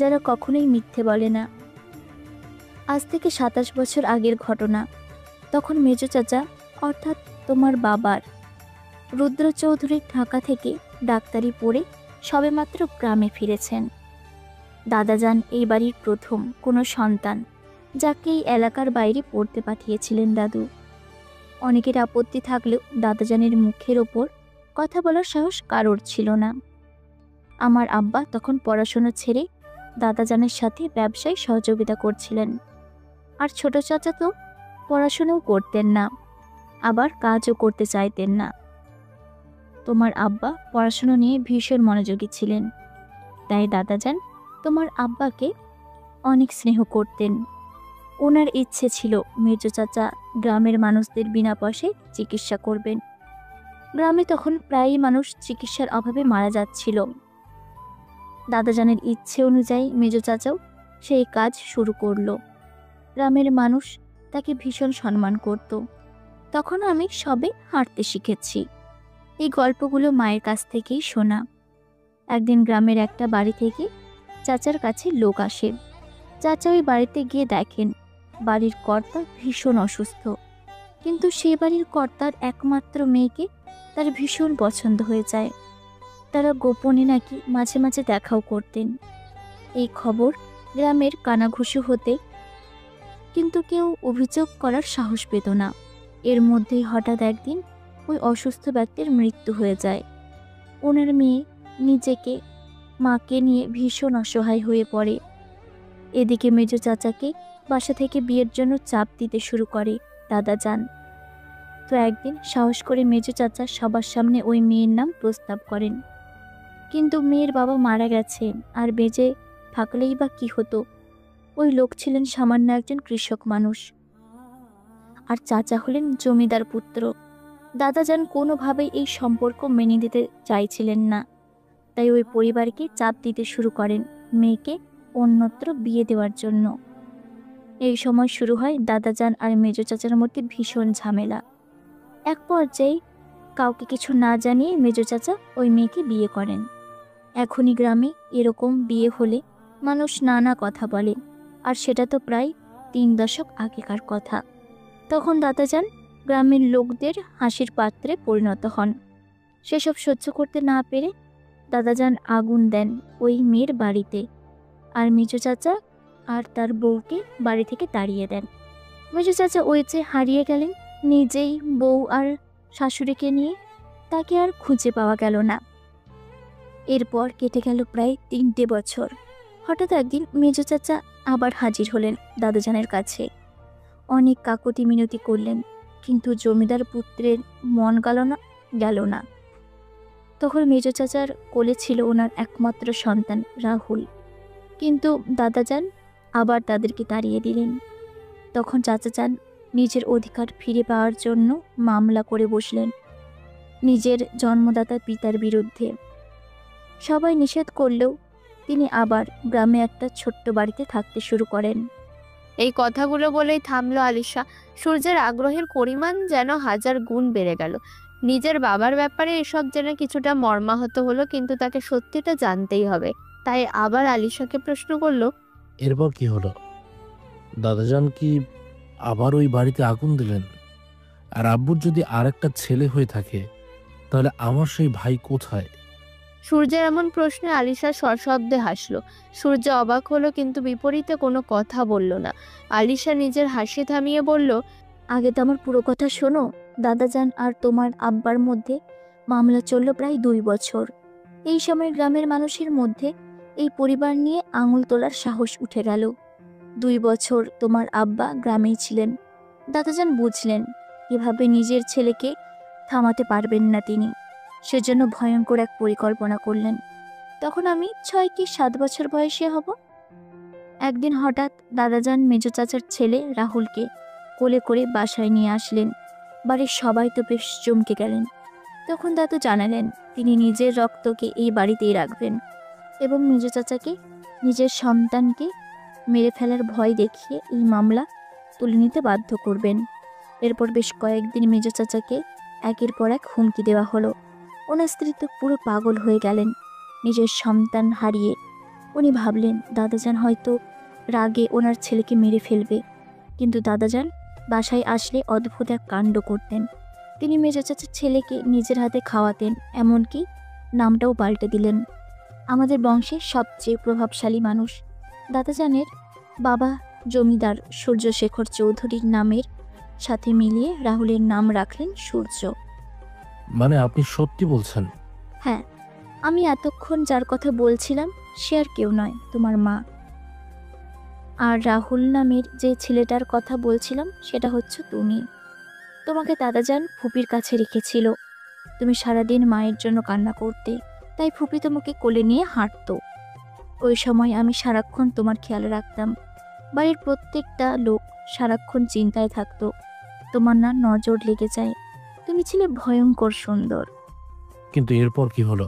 যারা কখনোই মিথ্যে বলে না। আজ থেকে 27 বছর আগের ঘটনা। তখন মেজ চাচা অর্থাৎ তোমার বাবার, রুদ্র চৌধুরী ঢাকা থেকে ডাক্তারি পড়ে সবেমাত্র গ্রামে ফিরেছেন। দাদাজান এই বাড়ির প্রথম কোনো সন্তান, যাকে এই এলাকার বাইরে পড়তে পাঠিয়েছিলেন দাদু। অনেকের আপত্তি থাকলেও দাদাজানের মুখের ওপর কথা বলার সাহস কারোর ছিল না। আমার আব্বা তখন পড়াশোনা ছেড়ে দাদাজানের সাথে ব্যবসায় সহযোগিতা করছিলেন, আর ছোট চাচা তো পড়াশোনাও করতেন না, আবার কাজও করতে চাইতেন না। তোমার আব্বা পড়াশোনা নিয়ে ভীষণ মনোযোগী ছিলেন, তাই দাদাজান তোমার আব্বাকে অনেক স্নেহ করতেন। ওনার ইচ্ছে ছিল মেজ চাচা গ্রামের মানুষদের বিনা পয়সায় চিকিৎসা করবেন। গ্রামে তখন প্রায়ই মানুষ চিকিৎসার অভাবে মারা যাচ্ছিল। দাদাজানের ইচ্ছে অনুযায়ী মেজ চাচাও সেই কাজ শুরু করলো। গ্রামের মানুষ তাকে ভীষণ সম্মান করত। তখন আমি সবে হাঁটতে শিখেছি। এই গল্পগুলো মায়ের কাছ থেকেই শোনা। একদিন গ্রামের একটা বাড়ি থেকে চাচার কাছে লোক আসে। চাচা ওই বাড়িতে গিয়ে দেখেন বাড়ির কর্তা ভীষণ অসুস্থ, কিন্তু সে বাড়ির কর্তার একমাত্র মেয়েকে তার ভীষণ পছন্দ হয়ে যায়। তারা গোপনে নাকি মাঝে মাঝে দেখাও করতেন। এই খবর গ্রামের কানাঘুষো হতে, কিন্তু কেউ অভিযোগ করার সাহস পেত না। এর মধ্যেই হঠাৎ একদিন ওই অসুস্থ ব্যক্তির মৃত্যু হয়ে যায়। ওনার মেয়ে নিজেকে মাকে নিয়ে ভীষণ অসহায় হয়ে পড়ে। এদিকে মেজ চাচাকে বাসা থেকে বিয়ের জন্য চাপ দিতে শুরু করে দাদাজান। তো একদিন সাহস করে মেজ চাচা সবার সামনে ওই মেয়ের নাম প্রস্তাব করেন, কিন্তু মেয়ের বাবা মারা গেছে, আর বেঁচে থাকলেই বা কি হতো। ওই লোক ছিলেন সামান্য একজন কৃষক মানুষ, আর চাচা হলেন জমিদার পুত্র। দাদাজান কোনোভাবেই এই সম্পর্ক মেনে দিতে চাইছিলেন না, তাই ওই পরিবারকে চাপ দিতে শুরু করেন মেয়েকে অন্যত্র বিয়ে দেওয়ার জন্য। এই সময় শুরু হয় দাদাজান আর মেজ চাচার মধ্যে ভীষণ ঝামেলা। এক পর্যায়ে কাউকে কিছু না জানিয়ে মেজ চাচা ওই মেয়েকে বিয়ে করেন। এখনই গ্রামে এরকম বিয়ে হলে মানুষ নানা কথা বলে, আর সেটা তো প্রায় 3 দশক আগেকার কথা। তখন দাদাজান গ্রামের লোকদের হাসির পাত্রে পরিণত হন। সেসব সহ্য করতে না পেরে দাদাজান আগুন দেন ওই মেয়ের বাড়িতে, আর মেজ চাচা আর তার বউকে বাড়ি থেকে তাড়িয়ে দেন। মেজ চাচা ওই যে হারিয়ে গেলেন নিজেই বউ আর শাশুড়িকে নিয়ে, তাকে আর খুঁজে পাওয়া গেল না। এরপর কেটে গেল প্রায় 3টে বছর। হঠাৎ একদিন মেজ চাচা আবার হাজির হলেন দাদাজানের কাছে। অনেক কাকুতি মিনতি করলেন, কিন্তু জমিদার পুত্রের মন গেল না। তখন মেজ চাচার কোলে ছিল ওনার একমাত্র সন্তান রাহুল, কিন্তু দাদাজান আবার তাদেরকে তাড়িয়ে দিলেন। তখন চাচা চান নিজের অধিকার ফিরে পাওয়ার জন্য মামলা করে বসলেন নিজের জন্মদাতা পিতার বিরুদ্ধে। সবাই নিষেধ করলেও তিনি আবার গ্রামে একটা ছোট্ট বাড়িতে থাকতে শুরু করেন। এই কথাগুলো বলেই থামলো আলিশা। সূর্যের আগ্রহের পরিমাণ যেন 1000 গুণ বেড়ে গেল। নিজের বাবার ব্যাপারে এসব জেনে কিছুটা মর্মাহত হলো, কিন্তু তাকে সত্যিটা জানতেই হবে। তাই আবার আলিশাকে প্রশ্ন করলো, এরপর কি হলো? দাদাজান কি আবার ওই বাড়িতে আগুন দিলেন? আর আব্বুর যদি আর একটা ছেলে হয়ে থাকে, তাহলে আমার সেই ভাই কোথায়? সূর্যের এমন প্রশ্নে আলিশা সশব্দে হাসলো। সূর্য অবাক হলো, কিন্তু বিপরীতে কোনো কথা বলল না। আলিশা নিজের হাসি থামিয়ে বলল, আগে তো আমার পুরো কথা শোনো। দাদাজান আর তোমার আব্বার মধ্যে মামলা চলল প্রায় 2 বছর। এই সময় গ্রামের মানুষের মধ্যে এই পরিবার নিয়ে আঙুল তোলার সাহস উঠে গেল। 2 বছর তোমার আব্বা গ্রামেই ছিলেন। দাদাজান বুঝলেন এভাবে নিজের ছেলেকে থামাতে পারবেন না তিনি। সেজন্য ভয়ঙ্কর এক পরিকল্পনা করলেন। তখন আমি 6 কি 7 বছর বয়সী হব। একদিন হঠাৎ দাদাজান মেজো চাচার ছেলে রাহুলকে কোলে করে বাসায় নিয়ে আসলেন। বাড়ির সবাই তো বেশ চমকে গেলেন। তখন দাদু জানালেন তিনি নিজের রক্তকে এই বাড়িতেই রাখবেন এবং মেজো চাচাকে নিজের সন্তানকে মেরে ফেলার ভয় দেখিয়ে এই মামলা তুলে নিতে বাধ্য করবেন। এরপর বেশ কয়েকদিন মেজো চাচাকে একের পর এক হুমকি দেওয়া হলো। ওনার স্ত্রী তো পুরো পাগল হয়ে গেলেন নিজের সন্তান হারিয়ে। উনি ভাবলেন দাদাজান হয়তো রাগে ওনার ছেলেকে মেরে ফেলবে, কিন্তু দাদাজান বাসায় আসলে অদ্ভুত এক কাণ্ড করতেন। তিনি মেজো চাচার ছেলেকে নিজের হাতে খাওয়াতেন, এমনকি নামটাও পাল্টে দিলেন। আমাদের বংশের সবচেয়ে প্রভাবশালী মানুষ দাদাজানের বাবা জমিদার সূর্যশেখর চৌধুরীর নামের সাথে মিলিয়ে রাহুলের নাম রাখলেন সূর্য। মানে আপনি সত্যি বলছেন? হ্যাঁ, আমি এতক্ষণ যার কথা বলছিলাম সে আর কেউ নয়, তোমার মা। আর রাহুল নামের যে ছেলেটার কথা বলছিলাম সেটা হচ্ছে তুমি। তোমাকে দাদাজান ফুপির কাছে রেখেছিল। তুমি সারাদিন মায়ের জন্য কান্না করতে, তাই ফুপি তোমাকে কোলে নিয়ে হাঁটতো। ওই সময় আমি সারাক্ষণ তোমার খেয়াল রাখতাম। বাড়ির প্রত্যেকটা লোক সারাক্ষণ চিন্তায় থাকতো তোমার না নজর লেগে যায়। তুমি ছিলে ভয়ঙ্কর সুন্দর। কিন্তু এরপর কি হলো?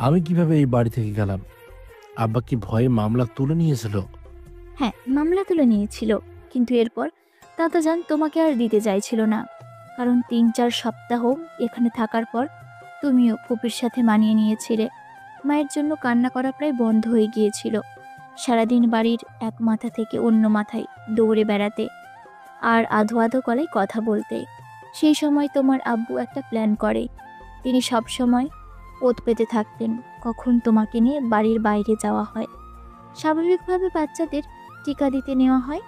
আমি কিভাবে এই বাড়ি থেকে গেলাম? আব্বা কি ভয়ে মামলা তুলে নিয়েছিল? হ্যাঁ, মামলা তুলে নিয়েছিল, কিন্তু এরপর দাদাজান তোমাকে আর দিতে চাইছিল না। কারণ 3-4 সপ্তাহ এখানে থাকার পর তুমিও ফুপির সাথে মানিয়ে নিয়েছিলে। মায়ের জন্য কান্না করা প্রায় বন্ধ হয়ে গিয়েছিল। সারাদিন বাড়ির এক মাথা থেকে অন্য মাথায় দৌড়ে বেড়াতে আর আধো আধো গলায় কথা বলতে। সেই সময় তোমার আব্বু একটা প্ল্যান করে। তিনি সব সময় ওত পেতে থাকতেন কখন তোমাকে নিয়ে বাড়ির বাইরে যাওয়া হয়। স্বাভাবিকভাবে বাচ্চাদের টিকা দিতে নেওয়া হয়।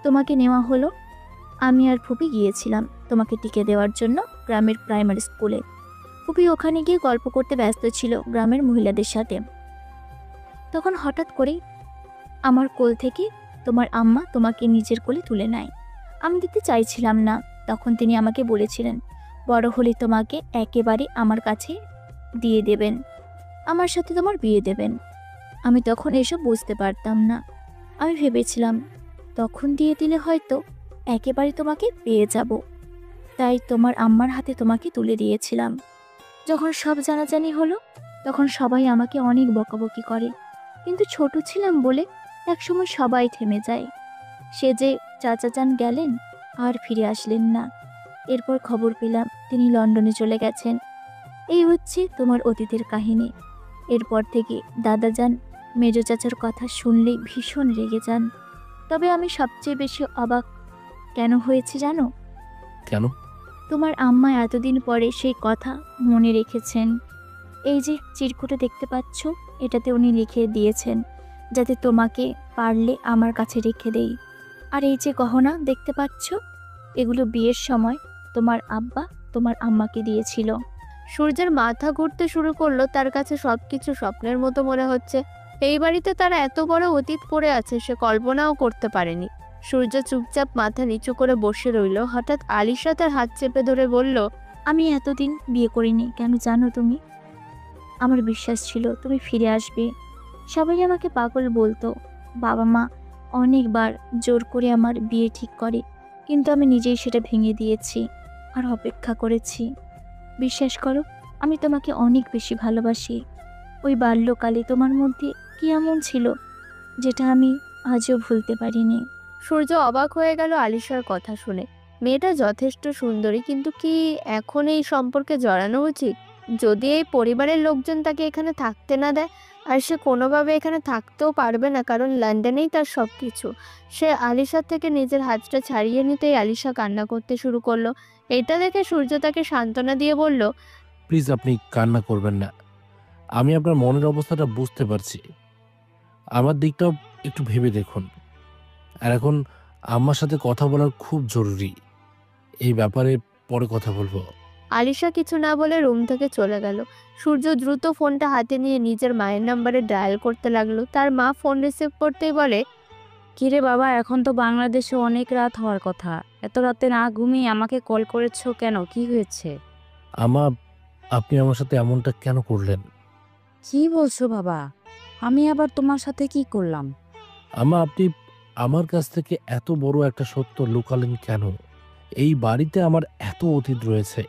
তোমাকে নেওয়া হলো। আমি আর ফুপি গিয়েছিলাম তোমাকে টিকা দেওয়ার জন্য গ্রামের প্রাইমারি স্কুলে। ফুপি ওখানে গিয়ে গল্প করতে ব্যস্ত ছিল গ্রামের মহিলাদের সাথে। তখন হঠাৎ করেই আমার কোল থেকে তোমার আম্মা তোমাকে নিজের কোলে তুলে নেয়। আমি দিতে চাইছিলাম না। তখন তিনি আমাকে বলেছিলেন বড় হলে তোমাকে একেবারে আমার কাছে দিয়ে দেবেন, আমার সাথে তোমার বিয়ে দেবেন। আমি তখন এসব বুঝতে পারতাম না। আমি ভেবেছিলাম তখন দিয়ে দিলে হয়তো একেবারে তোমাকে পেয়ে যাব, তাই তোমার আম্মার হাতে তোমাকে তুলে দিয়েছিলাম। যখন সব জানাজানি হলো তখন সবাই আমাকে অনেক বকাবকি করে, কিন্তু ছোট ছিলাম বলে একসময় সবাই থেমে যায়। সে যে চাচাজান গেলেন আর ফিরে আসলেন না। এরপর খবর পেলাম তিনি লন্ডনে চলে গেছেন। এই হচ্ছে তোমার অতীতের কাহিনী। এরপর থেকে দাদাজান মেজো চাচার কথা শুনলেই ভীষণ রেগে যান। তবে আমি সবচেয়ে বেশি অবাক কেন হয়েছে জানো? কেন? তোমার আম্মা এতদিন পরে সেই কথা মনে রেখেছেন। এই যে চিরকুটে দেখতে পাচ্ছ, এটাতে উনি লিখে দিয়েছেন যাতে তোমাকে পারলে আমার কাছে রেখে দেই। আর এই যে গহনা দেখতে পাচ্ছ, এগুলো বিয়ের সময় তোমার আব্বা তোমার আম্মাকে দিয়েছিল। সূর্যের মাথা ঘুরতে শুরু করলো। তার কাছে সবকিছু স্বপ্নের মতো মনে হচ্ছে। এই বাড়িতে তারা এত বড় অতীত পড়ে আছে সে কল্পনাও করতে পারেনি। সূর্য চুপচাপ মাথা নিচু করে বসে রইল। হঠাৎ আলিশা তার হাত চেপে ধরে বলল, আমি এতদিন বিয়ে করিনি কেন জানো তুমি? আমার বিশ্বাস ছিল তুমি ফিরে আসবে। সবাই আমাকে পাগল বলতো। বাবা মা অনেকবার জোর করে আমার বিয়ে ঠিক করে, কিন্তু আমি নিজেই সেটা ভেঙে দিয়েছি আর অপেক্ষা করেছি। বিশ্বাস করো, আমি তোমাকে অনেক বেশি ভালোবাসি। ওই বাল্যকালে তোমার মধ্যে কি এমন ছিল যেটা আমি আজও ভুলতে পারিনি। সূর্য অবাক হয়ে গেল আলিশার কথা শুনে। মেয়েটা যথেষ্ট সুন্দরী, কিন্তু কি এখন এই সম্পর্কে জড়ানো উচিত? যদি এই পরিবারের লোকজন তাকে এখানে থাকতে না দেয়, আর সে কোনোভাবে এখানে থাকতেও পারবে না কারণ লন্ডনেই তার সব কিছু। সে আলিশার থেকে নিজের হাতটা ছাড়িয়ে নিতেই আলিশা কান্না করতে শুরু করলো। এটা দেখে সূর্য তাকে সান্ত্বনা দিয়ে বলল, প্লিজ আপনি কান্না করবেন না। আমি আপনার মনের অবস্থাটা বুঝতে পারছি। আমার দিকটাও একটু ভেবে দেখুন। আর এখন আম্মার সাথে কথা বলার খুব জরুরি। এই ব্যাপারে পরে কথা বলবো। আলিশা কিছু না বলে রুম থেকে চলে গেল। সূর্য দ্রুত ফোনটা হাতে নিয়ে নিজের মায়ের নাম্বারে ডায়াল করতে লাগলো। তার মা ফোন রিসিভ করতেই বলে, কিরে বাবা, এখন তো বাংলাদেশে অনেক রাত হওয়ার কথা, এত রাতে না ঘুমিয়ে আমাকে কল করেছো কেন? কি হয়েছে? আমা, আপনি আমার সাথে এমনটা কেন করলেন? কি বলছো বাবা? আমি আবার তোমার সাথে কি করলাম? আমা, আপনি আমার কাছ থেকে এত বড় একটা সত্য লুকালেন কেন? এই বাড়িতে আমার এত অতীত রয়েছে,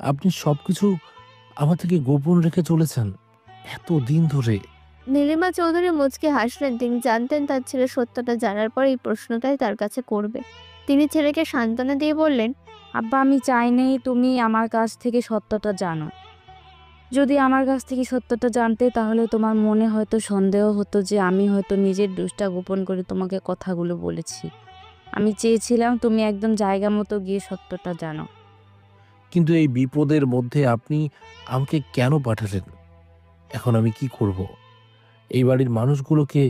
আপনি সবকিছু আমার থেকে গোপন রেখে চলেছেন এত দিন ধরে। নীলিমা চৌধুরী মুচকে হাসলেন। তিনি জানতেন তার ছেলে সত্যটা জানার পর এই প্রশ্নটাই তার কাছে করবে। তিনি ছেলেকে সান্ত্বনা দিয়ে বললেন, আব্বা, আমি চাই নেই তুমি আমার কাছ থেকে সত্যটা জানো। যদি আমার কাছ থেকে সত্যটা জানতে তাহলে তোমার মনে হয়তো সন্দেহ হতো যে আমি হয়তো নিজের দোষটা গোপন করে তোমাকে কথাগুলো বলেছি। আমি চেয়েছিলাম তুমি একদম জায়গা মতো গিয়ে সত্যটা জানো। কিন্তু এই বিপদের মধ্যে আপনি আমাকে কেন পাঠালেন? এখন আমি কি করব? এই বাড়ির মানুষগুলোকে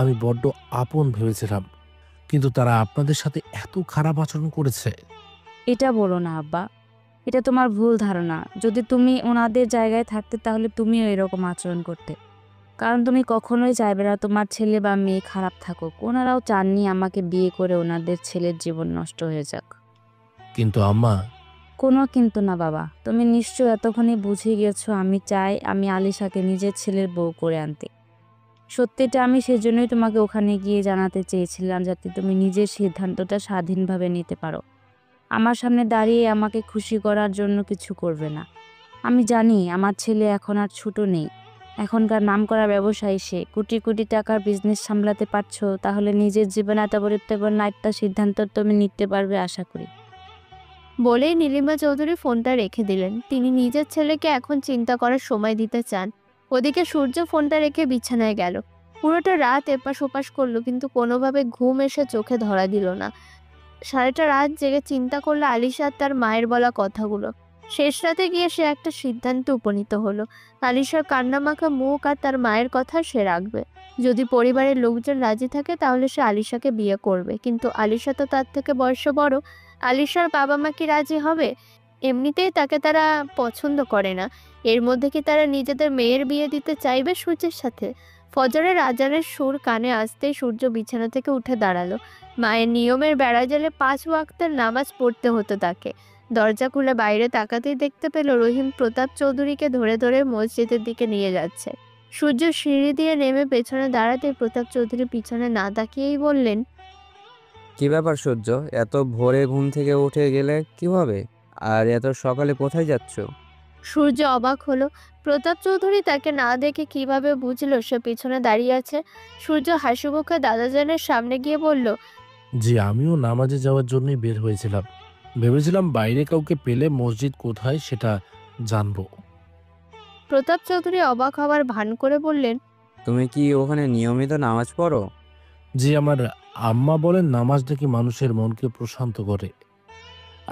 আমি বড্ড আপন ভেবেছিলাম, কিন্তু তারা আপনাদের সাথে এত খারাপ আচরণ করেছে। এটা বলো না আব্বা, এটা তোমার ভুল ধারণা। যদি তুমি ওনাদের জায়গায় থাকতে তাহলে তুমিও এরকম আচরণ করতে, কারণ তুমি কখনোই চাইবে না তোমার ছেলে বা মেয়ে খারাপ থাকুক। ওনারাও চাননি আমাকে বিয়ে করে ওনাদের ছেলের জীবন নষ্ট হয়ে যাক। কিন্তু আম্মা। কোনো কিন্তু না বাবা, তুমি নিশ্চয় এতক্ষণে বুঝে গেছো আমি চাই আমি আলিশাকে নিজের ছেলের বউ করে আনতে। সত্যিটা আমি সেজন্যই তোমাকে ওখানে গিয়ে জানাতে চেয়েছিলাম, যাতে তুমি নিজের সিদ্ধান্তটা স্বাধীনভাবে নিতে পারো। আমার সামনে দাঁড়িয়ে আমাকে খুশি করার জন্য কিছু করবে না। আমি জানি আমার ছেলে এখন আর ছোট নেই, এখনকার নামকরা ব্যবসায়ী সে, কোটি কোটি টাকার বিজনেস সামলাতে পারছো, তাহলে নিজের জীবনে এত গুরুত্বপূর্ণ একটা সিদ্ধান্ত তুমি নিতে পারবে আশা করি। বলেই নীলিমা চৌধুরী ফোনটা রেখে দিলেন। তিনি নিজের ছেলেকে এখন চিন্তা করার সময় দিতে চান। ওদিকে সূর্য ফোনটা রেখে বিছানায় গেল। পুরোটা রাত এপাশ ওপাশ করলো, কিন্তু কোনোভাবে ঘুম এসে চোখে ধরা দিল না। সারাটা রাত জেগে চিন্তা করলো আলিশা তার মায়ের বলা কথাগুলো। শেষ রাতে গিয়ে সে একটা সিদ্ধান্তে উপনীত হলো। আলিশার কান্নামাখা মুখ আর তার মায়ের কথা সে রাখবে। যদি পরিবারের লোকজন রাজি থাকে তাহলে সে আলিশাকে বিয়ে করবে, কিন্তু আলিশা তো তার থেকে বয়সে বড়। আলিশার বাবা মা কি রাজি হবে? এমনিতেই তাকে তারা পছন্দ করে না, এর মধ্যে কি তারা নিজেদের মেয়ের বিয়ে দিতে চাইবে সূর্যের সাথে? ফজরের আজানের সুর কানে আসতেই সূর্য বিছানা থেকে উঠে দাঁড়ালো। মায়ের নিয়মের বেড়াজালে 5 ওয়াক্তের নামাজ পড়তে হতো তাকে। দরজা খুলে বাইরে তাকাতেই দেখতে পেল রহিম প্রতাপ চৌধুরীকে ধরে ধরে মসজিদের দিকে নিয়ে যাচ্ছে। সূর্য সিঁড়ি দিয়ে নেমে পেছনে দাঁড়াতে প্রতাপ চৌধুরী পিছনে না তাকিয়েই বললেন, কি ব্যাপার সূর্য, এত ভোরে ঘুম থেকে উঠে গেলে কিভাবে? আর এত সকালে কোথায় যাচ্ছ? সূর্য অবাক হলো। প্রতাপ চৌধুরী তাকে না দেখে কিভাবে বুঝলো সে পিছনে দাঁড়িয়ে আছে। সূর্য হাসি মুখে দাদাজানের সামনে গিয়ে বলল, জি, আমিও নামাজে যাওয়ার জন্যই বের হয়েছিলাম। ভেবেছিলাম বাইরে কাউকে পেলে মসজিদ কোথায় সেটা জানবো। প্রতাপ চৌধুরী অবাক হওয়ার ভান করে বললেন, তুমি কি ওখানে নিয়মিত নামাজ পড়ো? জি, আমার আম্মা বলেন নামাজ নাকি মানুষের মনকে প্রশান্ত করে,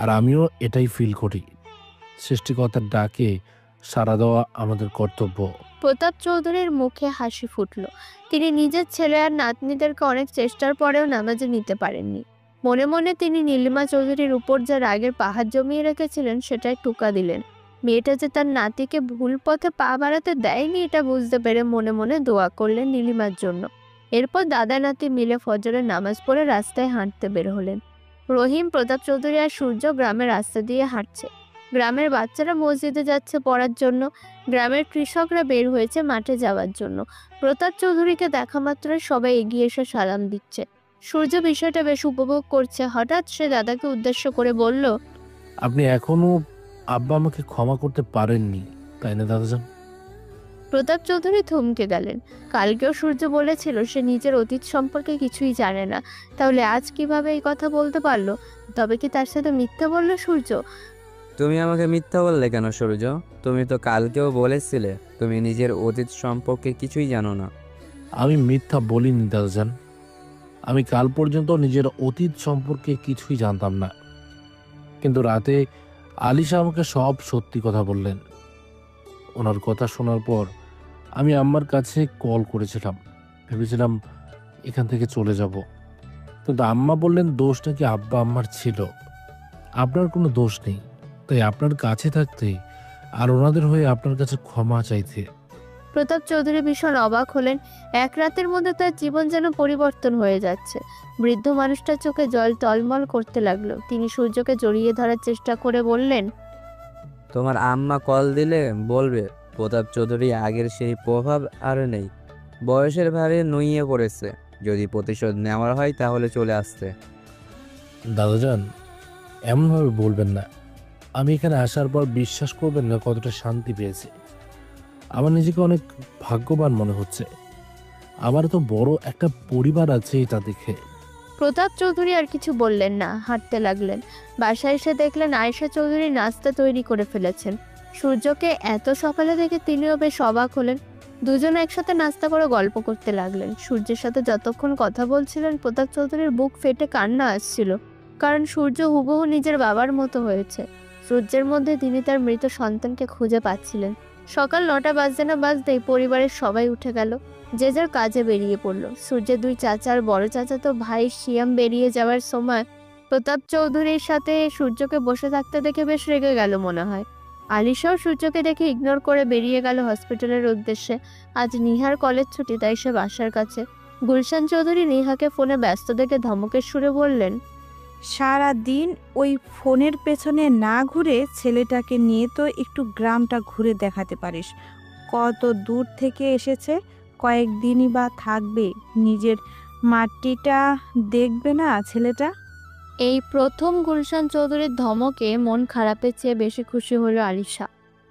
আর আমিও এটাই ফিল করি। সৃষ্টিকর্তার ডাকে সাড়া দেওয়া আমাদের কর্তব্য। প্রতাপ চৌধুরীর মুখে হাসি ফুটল। তিনি নিজের ছেলে আর নাতনিদেরকে অনেক চেষ্টার পরেও নামাজে নিতে পারেননি। মনে মনে তিনি নীলিমা চৌধুরীর উপর যা রাগের পাহাড় জমিয়ে রেখেছিলেন সেটাই টুকা দিলেন। মেয়েটা যে তার নাতিকে ভুল পথে পা বাড়াতে দেয়নি এটা বুঝতে পেরে মনে মনে দোয়া করলেন নীলিমার জন্য। এরপর দাদা নাতি মিলে ফজরের নামাজ পড়ে রাস্তায় হাঁটতে বের হলেন। রহিম, প্রতাপ চৌধুরী আর সূর্য গ্রামের রাস্তা দিয়ে হাঁটছে। গ্রামের বাচ্চারা মসজিদে যাচ্ছে পড়ার জন্য, গ্রামের কৃষকরা বের হয়েছে মাঠে যাওয়ার জন্য। প্রতাপ চৌধুরীকে দেখা মাত্রই সবাই এগিয়ে এসে সালাম দিচ্ছে। সূর্য বিষয়টা বেশ উপভোগ করছে। হঠাৎ সে দাদাকে উদ্দেশ্য করে বলল, আপনি এখনো আব্বা আমাকে ক্ষমা করতে পারেননি, তাই না দাদাজান? প্রতাপ চৌধুরী থমকে গেলেন। কালকেও সূর্য বলেছিল সে নিজের অতীত সম্পর্কে কিছুই জানে না, তাহলে আজ কিভাবে এই কথা বলতে পারলো? তবে কি তার সাথে মিথ্যা বলল সূর্য? তুমি আমাকে মিথ্যা বললে কেন সূর্য? তুমি তো কালকেও বলেছিলে তুমি নিজের অতীত সম্পর্কে কিছুই জানো না। আমি মিথ্যা বলিনি দাদাজান। আমি কাল পর্যন্ত নিজের অতীত সম্পর্কে কিছুই জানতাম না, কিন্তু রাতে আলিশা আমাকে সব সত্যি কথা বললেন। ওনার কথা শোনার পর আমি আম্মার কাছে কল করেছিলাম, ভেবেছিলাম এখান থেকে চলে যাব, কিন্তু আম্মা বললেন দোষ নাকি আব্বা আম্মার ছিল, আপনার কোনো দোষ নেই। তাই আপনার কাছে থাকতে আর ওনাদের হয়ে আপনার কাছে ক্ষমা চাইতে। প্রতাপ চৌধুরী ভীষণ অবাক হলেন। এক রাতের মধ্যে তার জীবন যেন পরিবর্তন হয়ে যাচ্ছে। বৃদ্ধ মানুষটার চোখে জল টলমল করতে লাগলো। তিনি সূর্যকে জড়িয়ে ধরার চেষ্টা করে বললেন, তোমার আম্মা কল দিলে বলবে প্রতাপ চৌধুরী আগের সেই প্রভাব আর নেই, বয়সের ভারে নুইয়ে পড়েছে, যদি প্রতিশোধ নেওয়ার হয় তাহলে চলে আসতে। দাদাজান, এমনভাবে বলবেন না। আমি এখানে আসার পর বিশ্বাস করবেন না কতটা শান্তি পেয়েছি। আমার নিজেকে অনেক ভাগ্যবান মনে হচ্ছে। আমার তো বড় একটা পরিবার আছে এটা দেখে। প্রতাপ চৌধুরী আর কিছু বললেন না, হাঁটতে লাগলেন। বাসায় এসে দেখলেন আয়েশা চৌধুরী নাস্তা তৈরি করে ফেলেছেন। সূর্যকে এত সকালে দেখে তিনিও বেশ অবাক হলেন। দুজনে একসাথে নাস্তা করে গল্প করতে লাগলেন। সূর্যের সাথে যতক্ষণ কথা বলছিলেন প্রতাপ চৌধুরীর বুক ফেটে কান্না আসছিল, কারণ সূর্য হুবহু নিজের বাবার মতো হয়েছে। সূর্যের মধ্যে তিনি তার মৃত সন্তানকে খুঁজে পাচ্ছিলেন। সকাল 9টা বাজতে না বাজতেই পরিবারের সবাই উঠে গেল, যে যার কাজে বেরিয়ে পড়ল। সূর্যের দুই চাচা আর বড় চাচা তো ভাই শিয়াম বেরিয়ে যাওয়ার সময় প্রতাপ চৌধুরীর সাথে সূর্যকে বসে থাকতে দেখে বেশ রেগে গেল মনে হয়। আলিশাও সূর্যকে দেখে ইগনোর করে বেরিয়ে গেল হসপিটালের উদ্দেশ্যে। আজ নিহার কলেজ ছুটি, তাই সে বাসার কাছে। গুলশান চৌধুরী নিহাকে ফোনে ব্যস্ত দেখে ধমকের সুরে বললেন, সারা দিন ওই ফোনের পেছনে না ঘুরে ছেলেটাকে নিয়ে তো একটু গ্রামটা ঘুরে দেখাতে পারিস। কত দূর থেকে এসেছে, কয়েকদিনই বা থাকবে, নিজের মাটিটা দেখবে না ছেলেটা? এই প্রথম গুলশান চৌধুরীর ধমকে মন খারাপের চেয়ে বেশি খুশি হলো আলিশা,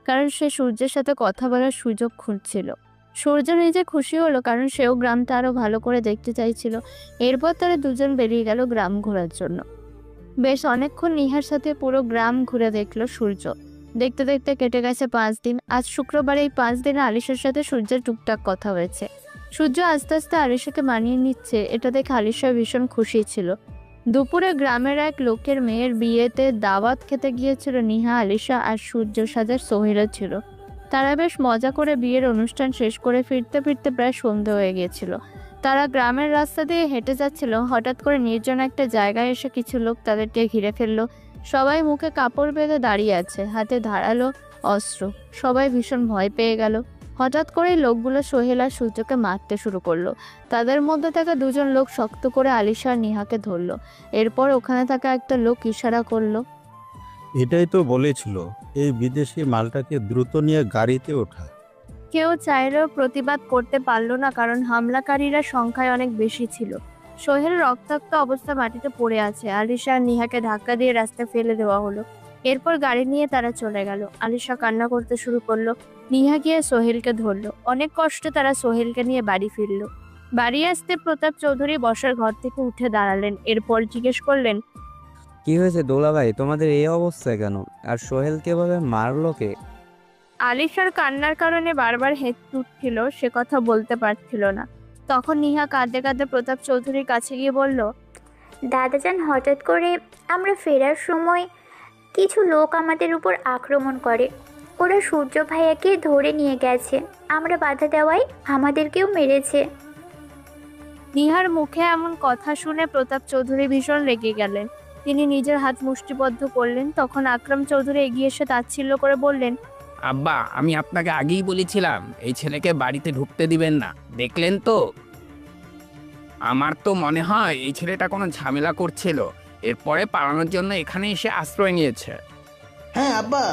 কারণ সে সূর্যের সাথে কথা বলার সুযোগ খুঁজছিল। সূর্য নিজে খুশি হলো, কারণ সেও গ্রামটা আরো ভালো করে দেখতে চাইছিল। এরপর তারা দুজন বেরিয়ে গেল গ্রাম ঘোরার জন্য। বেশ অনেকক্ষণ নিহার সাথে পুরো গ্রাম ঘুরে দেখলো সূর্য। দেখতে দেখতে কেটে গেছে 5 দিন। আজ শুক্রবার। এই 5 দিনে আলিশার সাথে সূর্যের টুকটাক কথা হয়েছে। সূর্য আস্তে আস্তে আলিশাকে মানিয়ে নিচ্ছে, এটা দেখে আলিশা ভীষণ খুশি ছিল। দুপুরে গ্রামের এক লোকের মেয়ের বিয়েতে দাওয়াত খেতে গিয়েছিল নিহা, আলিশা আর সূর্য সাজার সোহেলও ছিল। তারা বেশ মজা করে বিয়ের অনুষ্ঠান শেষ করে ফিরতে ফিরতে প্রায় সন্ধে হয়ে গিয়েছিল। তারা গ্রামের রাস্তা দিয়ে হেঁটে যাচ্ছিল, হঠাৎ করে নির্জন একটা জায়গায় এসে কিছু লোক তাদেরকে ঘিরে ফেললো। সবাই মুখে কাপড় বেঁধে দাঁড়িয়ে আছে, হাতে ধারালো অস্ত্র। সবাই ভীষণ ভয় পেয়ে গেল। হঠাৎ করেই লোকগুলো সোহেল আর সূর্যকে মারতে শুরু করলো। তাদের মধ্যে থাকা দুজন লোক শক্ত করে আলিশা আর নিহাকে ধরলো। এরপর ওখানে থাকা একটা লোক ইশারা করলো, এটাই তো বলেছিল এই বিদেশি মালটাকে দ্রুত নিয়ে গাড়িতে ওঠা। কেউ চাইলেও প্রতিবাদ করতে পারলো না, কারণ হামলাকারীরা সংখ্যায় অনেক বেশি ছিল। সোহেল রক্তাক্ত অবস্থা মাটিতে পড়ে আছে। আলিশা আর নিহাকে ধাক্কা দিয়ে রাস্তায় ফেলে দেওয়া হলো। এরপর গাড়ি নিয়ে তারা চলে গেল। আলিশা কান্না করতে শুরু করলো। নিহা গিয়ে সোহেলকে ধরলো। অনেক কষ্টে তারা সোহেলকে নিয়ে বাড়ি ফিরলো। বাড়ি আসতে প্রতাপ চৌধুরী বসার ঘর থেকে উঠে দাঁড়ালেন। এরপর জিজ্ঞেস করলেন, কি হয়েছে দোলা ভাই, তোমাদের এই অবস্থা কেন? আর সোহেলকে ভাবে মারলো কে? আলিশার কান্নার কারণে বারবার হেঁচে উঠছিল, সে কথা বলতে পারছিল না। তখন নিহা কাঁদতে কাঁদতে প্রতাপ চৌধুরীর কাছে গিয়ে বলল, দাদাজান, হঠাৎ করে আমরা ফেরার সময় কিছু লোক আমাদের উপর আক্রমণ করে। ওরা সূর্য ভাইয়াকে ধরে নিয়ে গেছে। আমরা বাধা দেওয়ায় আমাদেরকেও মেরেছে। নিহার মুখে এমন কথা শুনে প্রতাপ চৌধুরী ভীষণ রেগে গেলেন। তিনি নিজের হাত মুষ্টিবদ্ধ করলেন। তখন আকরাম চৌধুরী এগিয়ে এসে তাচ্ছিল্য করে বললেন, আব্বা, আমি আপনাকে আগেই বলেছিলাম এই ছেলেকে বাড়িতে ঢুকতে দিবেন না। দেখলেন তো, আমার তো মনে হয় এই ছেলেটা কোনো ঝামেলা করছিল, এরপরে পালানোর জন্য এখানে এসে আশ্রয় নিয়েছে। হ্যাঁ আব্বা,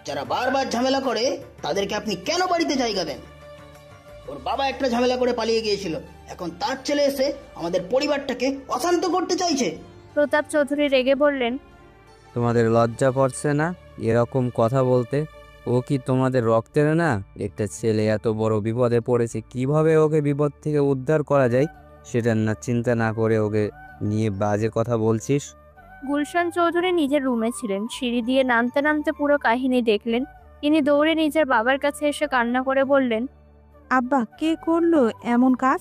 যারা বারবার ঝামেলা করে তাদেরকে আপনি কেন বাড়িতে জায়গা দেন? ওর বাবা একটা ঝামেলা করে পালিয়ে গিয়েছিল, এখন তার ছেলে এসে আমাদের পরিবারটাকে অশান্ত করতে চাইছে। প্রতাপ চৌধুরী রেগে বললেন, তোমাদের লজ্জা করছে না এরকম কথা বলতে? ও কি তোমাদের রক্তের না? একটা ছেলে এত বড় বিপদে পড়েছে, কিভাবে ওকে বিপদ থেকে উদ্ধার করা যায় সেটা না চিন্তা না করে ওকে নিয়ে বাজে কথা বলছিস? গুলশান চৌধুরী নিজের রুমে ছিলেন। সিঁড়ি দিয়ে নামতে নামতে পুরো কাহিনী দেখলেন। তিনি দৌড়ে নিজের বাবার কাছে এসে কান্না করে বললেন, আব্বা, কে করলো এমন কাজ?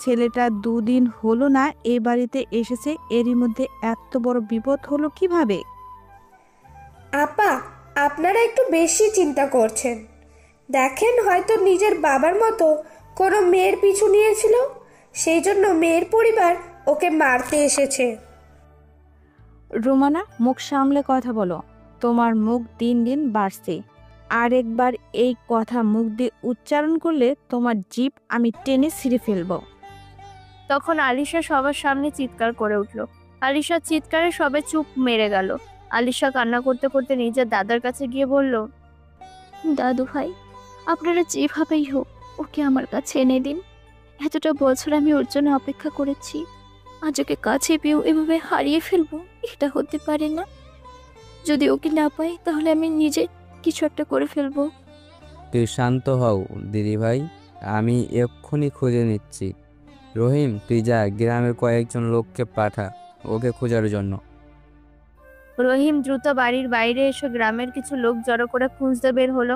ছেলেটা 2 দিন হলো না এ বাড়িতে এসেছে, এরই মধ্যে এত বড় বিপদ হলো কিভাবে? আপা, আপনারা একটু বেশি চিন্তা করছেন। দেখেন, হয়তো নিজের বাবার মতো কোনো মেয়ের পিছু নিয়েছিল, সেই জন্য মেয়ের পরিবার ওকে মারতে এসেছে। রোমানা, মুখ সামলে কথা বলো। তোমার মুখ দিন দিন বাড়ছে। আর একবার এই কথা মুখ দিয়ে উচ্চারণ করলে তোমার জিভ আমি টেনে ছিঁড়ে ফেলবো। তখন আলিশা সবার সামনে চিৎকার করে উঠল। আলিশার চিৎকারে সবাই চুপ মেরে গেল। আলিশা কান্না করতে করতে নিজের দাদার কাছে গিয়ে বলল, দাদু ভাই, আপনারা যেভাবেই হোক ওকে আমার কাছে এনে দিন। এতটা বছর আমি ওর জন্য অপেক্ষা করেছি, আজ ওকে কাছে পেয়েও এভাবে হারিয়ে ফেলবো, এটা হতে পারে না। যদি ওকে না পাই তাহলে আমি নিজে কিছু একটা করে ফেলবো। তুই শান্ত হও দিদিভাই, আমি এক্ষুনি খুঁজে নিচ্ছি। রহিম, তুই যা গ্রামের কয়েকজন লোককে পাঠা ওকে খোঁজার জন্য। রহিম দ্রুত বাড়ির বাইরে এসে গ্রামের কিছু লোক জড়ো করে খুঁজতে বের হলো।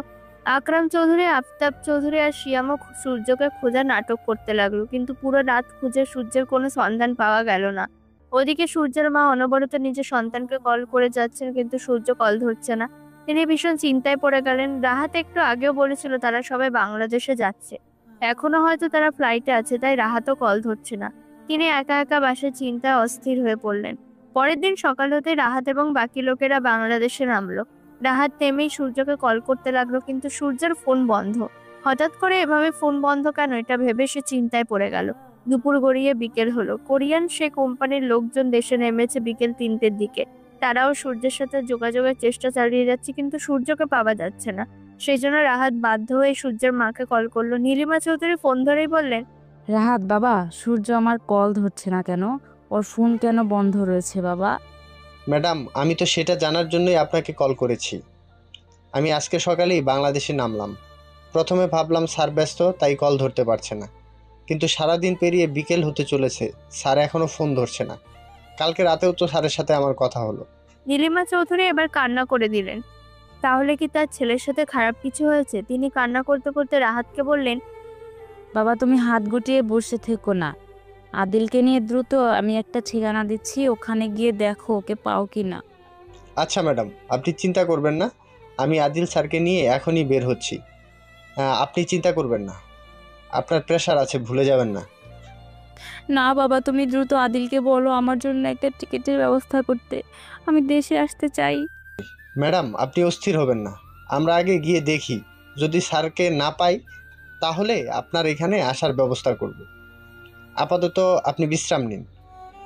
আকরাম চৌধুরী, আফতাব চৌধুরী আর শিয়ামও সূর্যকে খোঁজার নাটক করতে লাগলো, কিন্তু পুরো রাত খুঁজে সূর্যের কোনো সন্ধান পাওয়া গেল না। ওদিকে সূর্যের মা অনবরত নিজের সন্তানকে কল করে যাচ্ছেন, কিন্তু সূর্য কল ধরছে না। তিনি ভীষণ চিন্তায় পড়ে গেলেন। রাহাত একটু আগেও বলেছিল তারা সবাই বাংলাদেশে যাচ্ছে, এখনো হয়তো তারা ফ্লাইটে আছে, তাই রাহাতও কল ধরছে না। তিনি একা একা বাসে চিন্তায় অস্থির হয়ে পড়লেন। পরের দিন সকাল হতে রাহাত এবং বাকি লোকেরা বাংলাদেশে নামলো। রাহাত থেমেই সূর্যকে কল করতে লাগলো, কিন্তু সূর্যের ফোন বন্ধ। হঠাৎ করে এভাবে ফোন বন্ধ কেন, এটা ভেবে সে চিন্তায় পড়ে গেল। দুপুর গড়িয়ে বিকেল হলো। কোরিয়ান সে কোম্পানির লোকজন দেশে নেমেছে বিকেল 3টের দিকে। তারাও সূর্যের সাথে যোগাযোগের চেষ্টা চালিয়ে যাচ্ছে, কিন্তু সূর্যকে পাওয়া যাচ্ছে না। সেই জন্য রাহাত বাধ্য হয়ে সূর্যের মাকে কল করলো। নীলিমা চৌধুরী ফোন ধরেই বললেন, রাহাত বাবা, সূর্য আমার কল ধরছে না কেন? ওর ফোন কেন বন্ধ রয়েছে বাবা? ম্যাডাম, আমি তো সেটা জানার জন্যই আপনাকে কল করেছি। আমি আজকে সকালেই বাংলাদেশে নামলাম। প্রথমে ভাবলাম স্যার ব্যস্ত, তাই কল ধরতে পারছে না, কিন্তু সারাদিন পেরিয়ে বিকেল হতে চলেছে, স্যার এখনও ফোন ধরছে না। কালকে রাতেও তো স্যারের সাথে আমার কথা হলো। নীলিমা চৌধুরী এবার কান্না করে দিলেন। তাহলে কি তার ছেলের সাথে খারাপ কিছু হয়েছে? তিনি কান্না করতে করতে রাহাতকে বললেন, বাবা তুমি হাত গুটিয়ে বসে থেকো না, আদিলকে নিয়ে দ্রুত আমি একটা ঠিকানা দিচ্ছি, ওখানে গিয়ে দেখো ওকে পাও কি না। আচ্ছা ম্যাডাম, আপনি চিন্তা করবেন না, আমি আদিল স্যারকে নিয়ে এখনই বের হচ্ছি। আপনি চিন্তা করবেন না, আপনার প্রেশার আছে, ভুলে যাবেন না। না বাবা, তুমি দ্রুত আদিলকে বলো আমার জন্য একটা টিকিটের ব্যবস্থা করতে, আমি দেশে আসতে চাই। ম্যাডাম, আপনি অস্থির হবেন না, আমরা আগে গিয়ে দেখি, যদি স্যারকে না পাই তাহলে আপনার এখানে আসার ব্যবস্থা করব। আপাতত আপনি বিশ্রাম নিন।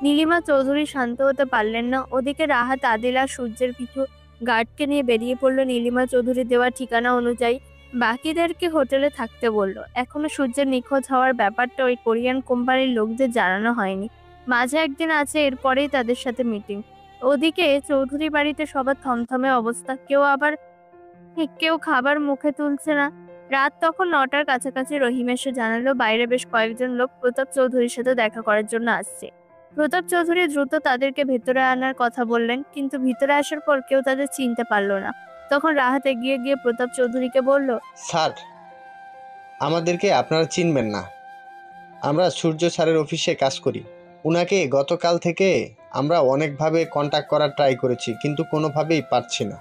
নীলিমা চৌধুরী শান্ত হতে পারলেন না। ওদিকে রাহাত, আদিল আর সূর্যের কিছু গার্ডকে নিয়ে বেরিয়ে পড়লো নীলিমা চৌধুরী দেওয়া ঠিকানা অনুযায়ী। বাকিদেরকে হোটেলে থাকতে বললো। এখনো সূর্যের নিখোঁজ হওয়ার ব্যাপারটা ওই কোরিয়ান কোম্পানির লোকদের জানানো হয়নি। মাঝে একদিন আছে, এরপরেই তাদের সাথে মিটিং। ওদিকে চৌধুরী বাড়িতে সবার থমথমে অবস্থা, কেউ খাবার মুখে তুলছে না। রাত তখন 9টার কাছাকাছি। রহিম এসে জানালো বাইরে বেশ কয়েকজন লোক প্রতাপ চৌধুরীর সাথে দেখা করার জন্য আসছে। প্রতাপ চৌধুরী দ্রুত তাদেরকে ভেতরে আনার কথা বললেন, কিন্তু ভিতরে আসার পর কেউ তাদের চিনতে পারলো না। তখন রাহাত এগিয়ে গিয়ে প্রতাপ চৌধুরীকে বলল, স্যার, আমাদেরকে আপনারা চিনবেন না, আমরা সূর্য স্যারের অফিসে কাজ করি। উনাকে গতকাল থেকে আমরা অনেকভাবে কন্ট্যাক্ট করার ট্রাই করেছি, কিন্তু কোনোভাবেই পারছি না।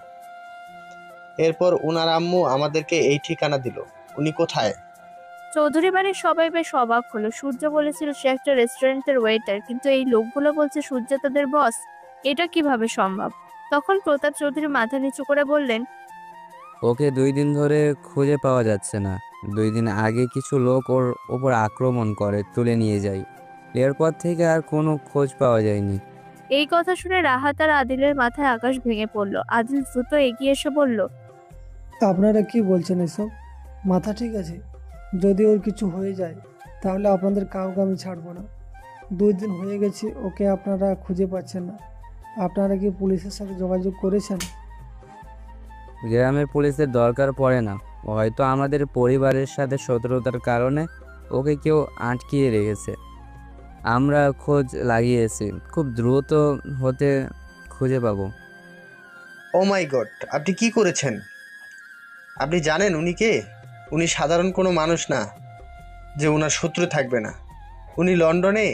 এরপর উনার আম্মু আমাদেরকে এই ঠিকানা দিল। উনি কোথায়? চৌধুরী বাড়ির সবাই বেশ অবাক হলো। সূর্য বলেছিল সে একটা রেস্টুরেন্টের ওয়েটার, কিন্তু এই লোকগুলো বলছে সূর্য তাদের বস। এটা কিভাবে সম্ভব? তখন প্রতাপ চৌধুরী মাথা নিচু করে বললেন, ওকে 2 দিন ধরে খুঁজে পাওয়া যাচ্ছে না। 2 দিন আগে কিছু লোক ওর ওপর আক্রমণ করে তুলে নিয়ে যায়, এরপর থেকে আর কোনো খোঁজ পাওয়া যায়নি। এই কথা শুনে রাহাত আর আদিলের মাথায় আকাশ ভেঙে পড়লো। আদিল দ্রুত এগিয়ে এসে বলল, আপনারা কি বলছেন এসব? মাথা ঠিক আছে? যদি ওর কিছু হয়ে যায় তাহলে আপনাদের কাউকে আমি ছাড়বো না। 2 দিন হয়ে গেছে ওকে আপনারা খুঁজে পাচ্ছেন না। আপনারা কি পুলিশের সাথে যোগাযোগ করেছেন? গ্রামের পুলিশের দরকার পড়ে না, হয়তো আমাদের পরিবারের সাথে শত্রুতার কারণে ওকে কেউ আটকিয়ে রেখেছে। আমরা খোঁজ লাগিয়েছি, খুব দ্রুত হতে খুঁজে পাবো। ও মাই গড, আপনি কি করেছেন? আপনি জানেন উনি কে? উনি সাধারণ কোনো মানুষ না যে ওনার শত্রু থাকবে না। উনি লন্ডনে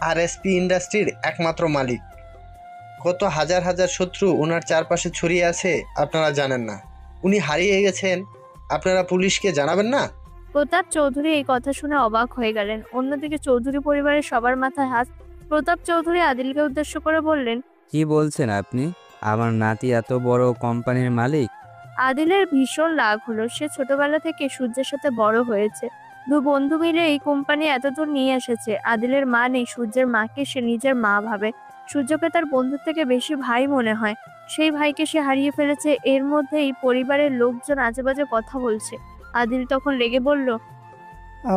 আরএসপি ইন্ডাস্ট্রির একমাত্র মালিক। কত হাজার হাজার শত্রু ওনার চারপাশে ছড়িয়ে আছে আপনারা জানেন না। উনি হারিয়ে গেছেন, আপনারা পুলিশকে জানাবেন না? প্রতাপ চৌধুরী এই কথা শুনে অবাক হয়ে গেলেন। অন্যদিকে চৌধুরী পরিবারের সবার মাথায় হাত। প্রতাপ চৌধুরী আদিলকে উদ্দেশ্য করে বললেন, কি বলছেন আপনি? আমার নাতি এত বড় কোম্পানির মালিক? আদিলের ভীষণ রাগ হলো। সে ছোটবেলা থেকে সূর্যের সাথে বড় হয়েছে। দু বন্ধু মিলে এই কোম্পানি এতদূর নিয়ে এসেছে। আদিলের মা নেই, সূর্যের মাকে সে নিজের মা ভাবে। সূর্যকে তার বন্ধুর থেকে বেশি ভাই মনে হয়। সেই ভাইকে সে হারিয়ে ফেলেছে। এর মধ্যেই পরিবারের লোকজন আজেবাজে কথা বলছে। আদিল তখন রেগে বলল,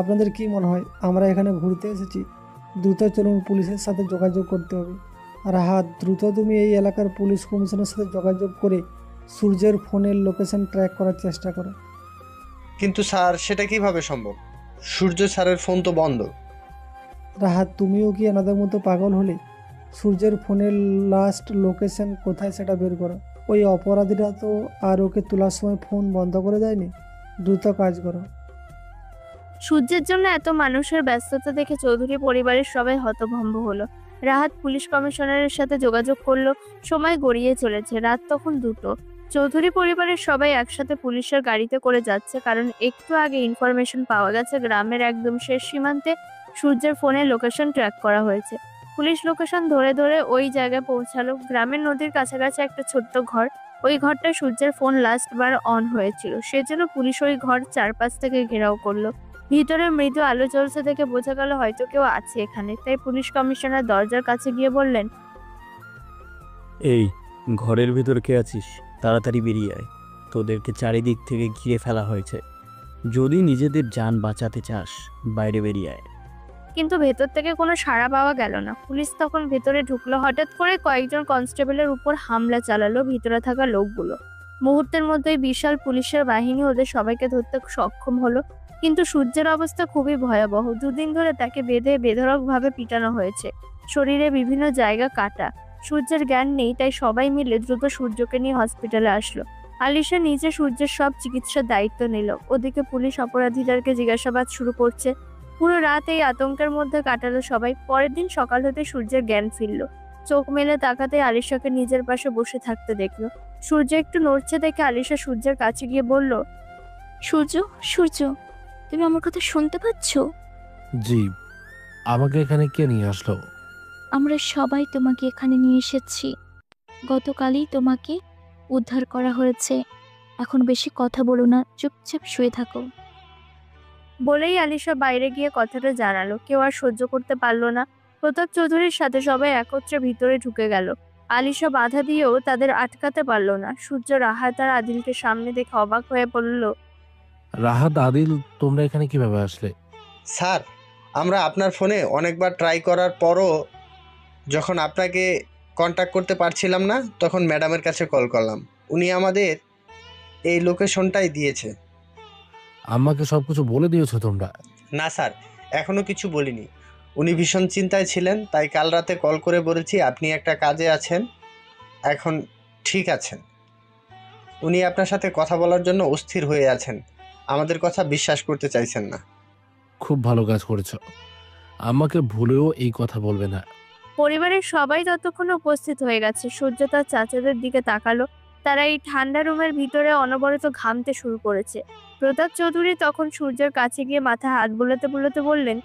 আপনাদের কি মনে হয় আমরা এখানে ঘুরতে এসেছি? দ্রুত চলুন, পুলিশের সাথে যোগাযোগ করতে হবে। আর হাত দ্রুত তুমি এই এলাকার পুলিশ কমিশনের সাথে যোগাযোগ করে সূর্যের ফোনের লোকেশন ট্র্যাক করার চেষ্টা করো। কিন্তু স্যার, সেটা কিভাবে সম্ভব? সূর্য স্যারের ফোন তো বন্ধ। রাহাত, তুমিও কি এনাদের মতো পাগল হলে? সূর্যের ফোনের লাস্ট লোকেশন কোথায় সেটা বের করো। ওই অপরাধীরা তো আর ওকে তোলার সময় ফোন বন্ধ করে দেয়নি। দ্রুত কাজ করো। সূর্যের জন্য এত মানুষের ব্যস্ততা দেখে চৌধুরী পরিবারের সবাই হতভম্ব হলো। রাহাত পুলিশ কমিশনারের সাথে যোগাযোগ করলো। সময় গড়িয়ে চলেছে। রাত তখন 2টো। চৌধুরী পরিবারের সবাই একসাথে পুলিশের গাড়িতে করে যাচ্ছে, কারণ একটু আগে ইনফরমেশন পাওয়া গেছে গ্রামের একদম শেষ সীমান্তে সূর্যের ফোনের লোকেশন ট্র্যাক করা হয়েছে। পুলিশ লোকেশন ধরে ধরে ওই জায়গায় পৌঁছালো। গ্রামের নদীর কাছাকাছি একটা ছোট্ট ঘর। ওই ঘরটা সূর্যের ফোন লাস্ট বার অন হয়েছিল। সেজন্য পুলিশ ওই ঘর চারপাশ থেকে ঘেরাও করলো। ভিতরে মৃদু আলো জ্বলছে দেখে বোঝা গেল হয়তো কেউ আছে এখানে। তাই পুলিশ কমিশনার দরজার কাছে গিয়ে বললেন, এই ঘরের ভিতর কে আছিস? তাড়াতাড়ি বেরিয়ে আয়। তোদেরকে চারিদিক থেকে ঘিরে ফেলা হয়েছে। যদি নিজেদের যান বাঁচাতে চাস, বাইরে বেরিয়ে আয়। কিন্তু ভেতর থেকে কোনো সাড়া পাওয়া গেল না। পুলিশ তখন ভেতরে ঢুকলো। হঠাৎ করে কয়েকজন কনস্টেবলের উপর হামলা চালালো ভিতরে থাকা লোকগুলো। মুহূর্তের মধ্যেই বিশাল পুলিশের বাহিনী ওদের সবাইকে ধরতে সক্ষম হলো। কিন্তু সূর্যের অবস্থা খুবই ভয়াবহ। 2 দিন ধরে তাকে বেঁধে বেধড়কভাবে পিটানো হয়েছে। শরীরে বিভিন্ন জায়গা কাটা। সূর্যের জ্ঞান নেই, তাই সবাই মিলে দ্রুত সূর্যকে নিয়ে হসপিটালে আসলো। আলিশা নিজে সূর্যের সব চিকিৎসার দায়িত্ব নিল। ওদিকে পুলিশ অপরাধীদেরকে জিজ্ঞাসাবাদ শুরু করছে। পুরো রাত এই আতঙ্কের মধ্যে কাটালো সবাই। পরের দিন সকাল হতে সূর্যের জ্ঞান ফিরল। চোখ মেলে তাকাতে আলিশাকে নিজের পাশে বসে থাকতে দেখলো। সূর্য একটু নড়ছে দেখে আলিশা সূর্যের কাছে গিয়ে বলল, সূর্য, সূর্য, তুমি আমার কথা শুনতে পাচ্ছ? জি। আমাকে এখানে কে নিয়ে আসলো? আমরা সবাই তোমাকে এখানে নিয়ে এসেছি। গতকালই তোমাকে উদ্ধার করা হয়েছে। এখন বেশি কথা বলো না, চুপচাপ শুয়ে থাকো। বলেই আলিশা বাইরে গিয়ে কথাটা জানালো। কেউ আর সহ্য করতে পারলো না। প্রতাপ চৌধুরীর সাথে সবাই একত্রে ভিতরে ঢুকে গেল। আলিশা বাধা দিয়েও তাদের আটকাতে পারলো না। সূর্য রাহাত আর আদিলকে সামনে দেখে অবাক হয়ে বলল, রাহাত, আদিল, তোমরা এখানে কিভাবে আসলে? স্যার, আমরা আপনার ফোনে অনেকবার ট্রাই করার পরও যখন আপনাকে কন্ট্যাক্ট করতে পারছিলাম না, তখন ম্যাডামের কাছে কল করলাম। উনি আমাদের এই লোকেশনটাই দিয়েছে। আমাকে সবকিছু বলে দিয়েছো তোমরা? না স্যার, এখনও কিছু বলিনি। উনি ভীষণ চিন্তায় ছিলেন, তাই কাল রাতে কল করে বলেছি আপনি একটা কাজে আছেন, এখন ঠিক আছেন। উনি আপনার সাথে কথা বলার জন্য অস্থির হয়ে আছেন। আমাদের কথা বিশ্বাস করতে চাইছেন না। খুব ভালো কাজ করেছো। আমাকে ভুলেও এই কথা বলবে না। পরিবারের সবাই ততক্ষণে উপস্থিত হয়ে গেছে। সূর্য তার চাচাদের দিকে তাকালো। তারা এই ঠান্ডা রুমের ভিতরে অনবরত ঘামতে শুরু করেছে। প্রতাপ চৌধুরী তখন সূর্যের কাছে গিয়ে মাথায় হাত বুলাতে বুলাতে বললেন,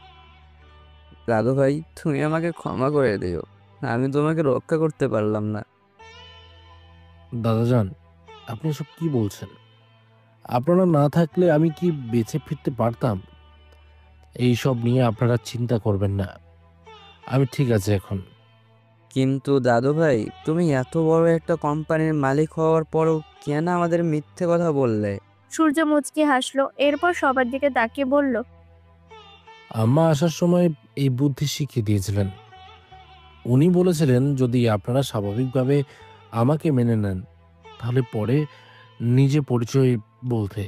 দাদু ভাই, তুমি আমাকে ক্ষমা করে দিও। আমি তোমাকে রক্ষা করতে পারলাম না। দাদাজান, আপনি এসব কি বলছেন? আপনারা না থাকলে আমি কি বেঁচে ফিরতে পারতাম? এই সব নিয়ে আপনারা চিন্তা করবেন না। আমি ঠিক আছে এখন। কিন্তু দাদু ভাই, তুমি এত বড় একটা কোম্পানির মালিক হওয়ার পরও কেন আমাদের মিথ্যে কথা বললে? সূর্য মুচকি হাসলো। এরপর সবার দিকে তাকিয়ে বলল, আম্মা আসার সময় এই বুদ্ধি শিখিয়ে দিয়েছিলেন। উনি বলেছিলেন যদি আপনারা স্বাভাবিকভাবে আমাকে মেনে নেন, তাহলে পরে নিজে পরিচয় বলতে।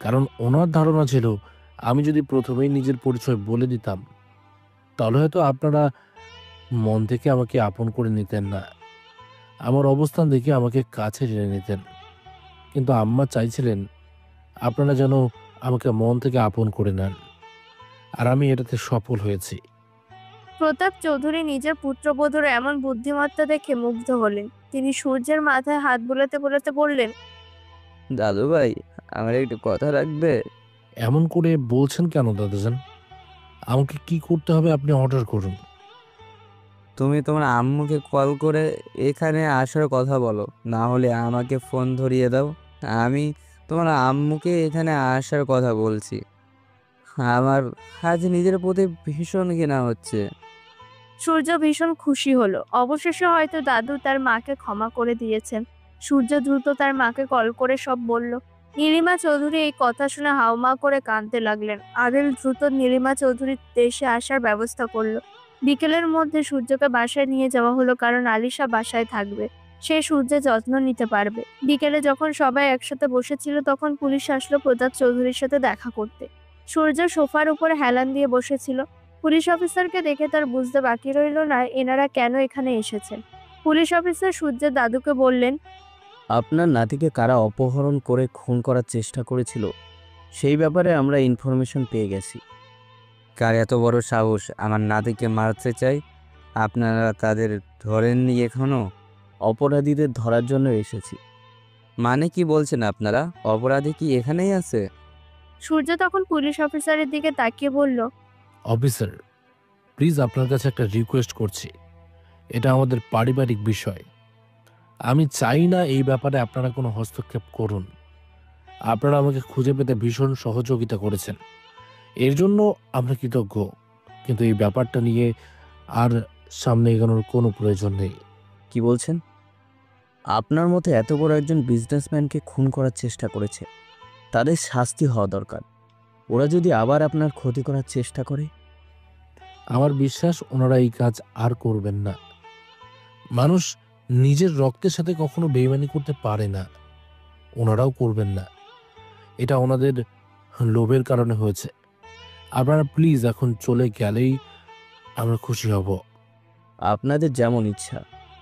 কারণ ওনার ধারণা ছিল আমি যদি প্রথমেই নিজের পরিচয় বলে দিতাম, তাহলে হয়তো আপনারা মন থেকে আমাকে আপন করে নিতেন না, আমার অবস্থান দেখে আমাকে কাছে টেনে নিতেন। কিন্তু আম্মা চাইছিলেন আপনারা যেন আমাকে মন থেকে আপন করে নেন, আর আমি এটাতে সফল হয়েছি। প্রতাপ চৌধুরী নিজের পুত্রবধূর এমন বুদ্ধিমত্তা দেখে মুগ্ধ হলেন। তিনি সূর্যের মাথায় হাত বুলাতে বুলাতে বললেন, দাদু ভাই, আমার একটু কথা রাখবে? এমন করে বলছেন কেন দাদাজান? আমাকে কি করতে হবে আপনি অর্ডার করুন। তুমি তোমার আম্মুকে কল করে এখানে আসার কথা বলো, না হলে আমাকে ফোন ধরিয়ে দাও। আমি তোমার আম্মুকে এখানে আসার কথা বলছি। আমার আজ নিজের প্রতি ভীষণ ঘৃণা হচ্ছে। সূর্য ভীষণ খুশি হলো। অবশেষে হয়তো দাদু তার মাকে ক্ষমা করে দিয়েছেন। সূর্য দ্রুত তার মাকে কল করে সব বলল। নীলিমা চৌধুরী এই কথা শুনে হাউমাউ করে কাঁদতে লাগলেন। আদিল দ্রুত নীলিমা চৌধুরীর দেশে আসার ব্যবস্থা করলো। বিকেলের মধ্যে সূর্যকে বাসায় নিয়ে যাওয়া হলো, কারণ আলিশা বাসায় থাকবে, সে সূর্যের যত্ন নিতে পারবে। বিকেলে যখন সবাই একসাথে বসেছিল তখন পুলিশ আসলো প্রতাপ চৌধুরীর সাথে দেখা করতে। সূর্য সোফার উপরে হেলান দিয়ে বসেছিল। পুলিশ অফিসারকে দেখে তার বুঝতে বাকি রইল না এনারা কেন এখানে এসেছেন। পুলিশ অফিসার সূর্যের দাদুকে বললেন, আপনার নাতিকে কারা অপহরণ করে খুন করার চেষ্টা করেছিল সেই ব্যাপারে আমরা ইনফরমেশন পেয়ে গেছি। কার এত বড় সাহস আমার নাতিকে মারতে চাই? আপনারা তাদের ধরেননি এখনো? অপরাধীদের ধরার জন্য এসেছি। মানে কি বলছেন আপনারা? অপরাধী কি এখানেই আছে? সূর্য তখন পুলিশ অফিসারের দিকে তাকিয়ে বলল, অফিসার, প্লিজ আপনার কাছে একটা রিকোয়েস্ট করছি। এটা আমাদের পারিবারিক বিষয়। আমি চাই না এই ব্যাপারে আপনারা কোনো হস্তক্ষেপ করুন। আপনারা আমাকে খুঁজে পেতে ভীষণ সহযোগিতা করেছেন, এর জন্য আমরা কৃতজ্ঞ। কিন্তু এই ব্যাপারটা নিয়ে আর সামনে এগোনোর কোনো প্রয়োজন নেই। কি বলছেন? আপনার মতো এত বড় একজন বিজনেসম্যানকে খুন করার চেষ্টা করেছে, তাদের শাস্তি হওয়া দরকার। ওরা যদি আবার আপনার ক্ষতি করার চেষ্টা করে? আমার বিশ্বাস ওনারা এই কাজ আর করবেন না। মানুষ নিজের রক্তের সাথে কখনো বেইমানি করতে পারে না, ওনারাও করবেন না। এটা ওনাদের লোভের কারণে হয়েছে। আপনারা প্লিজ এখন চলে গেলেই আমরা খুশি হব। আপনাদের যেমন ইচ্ছা,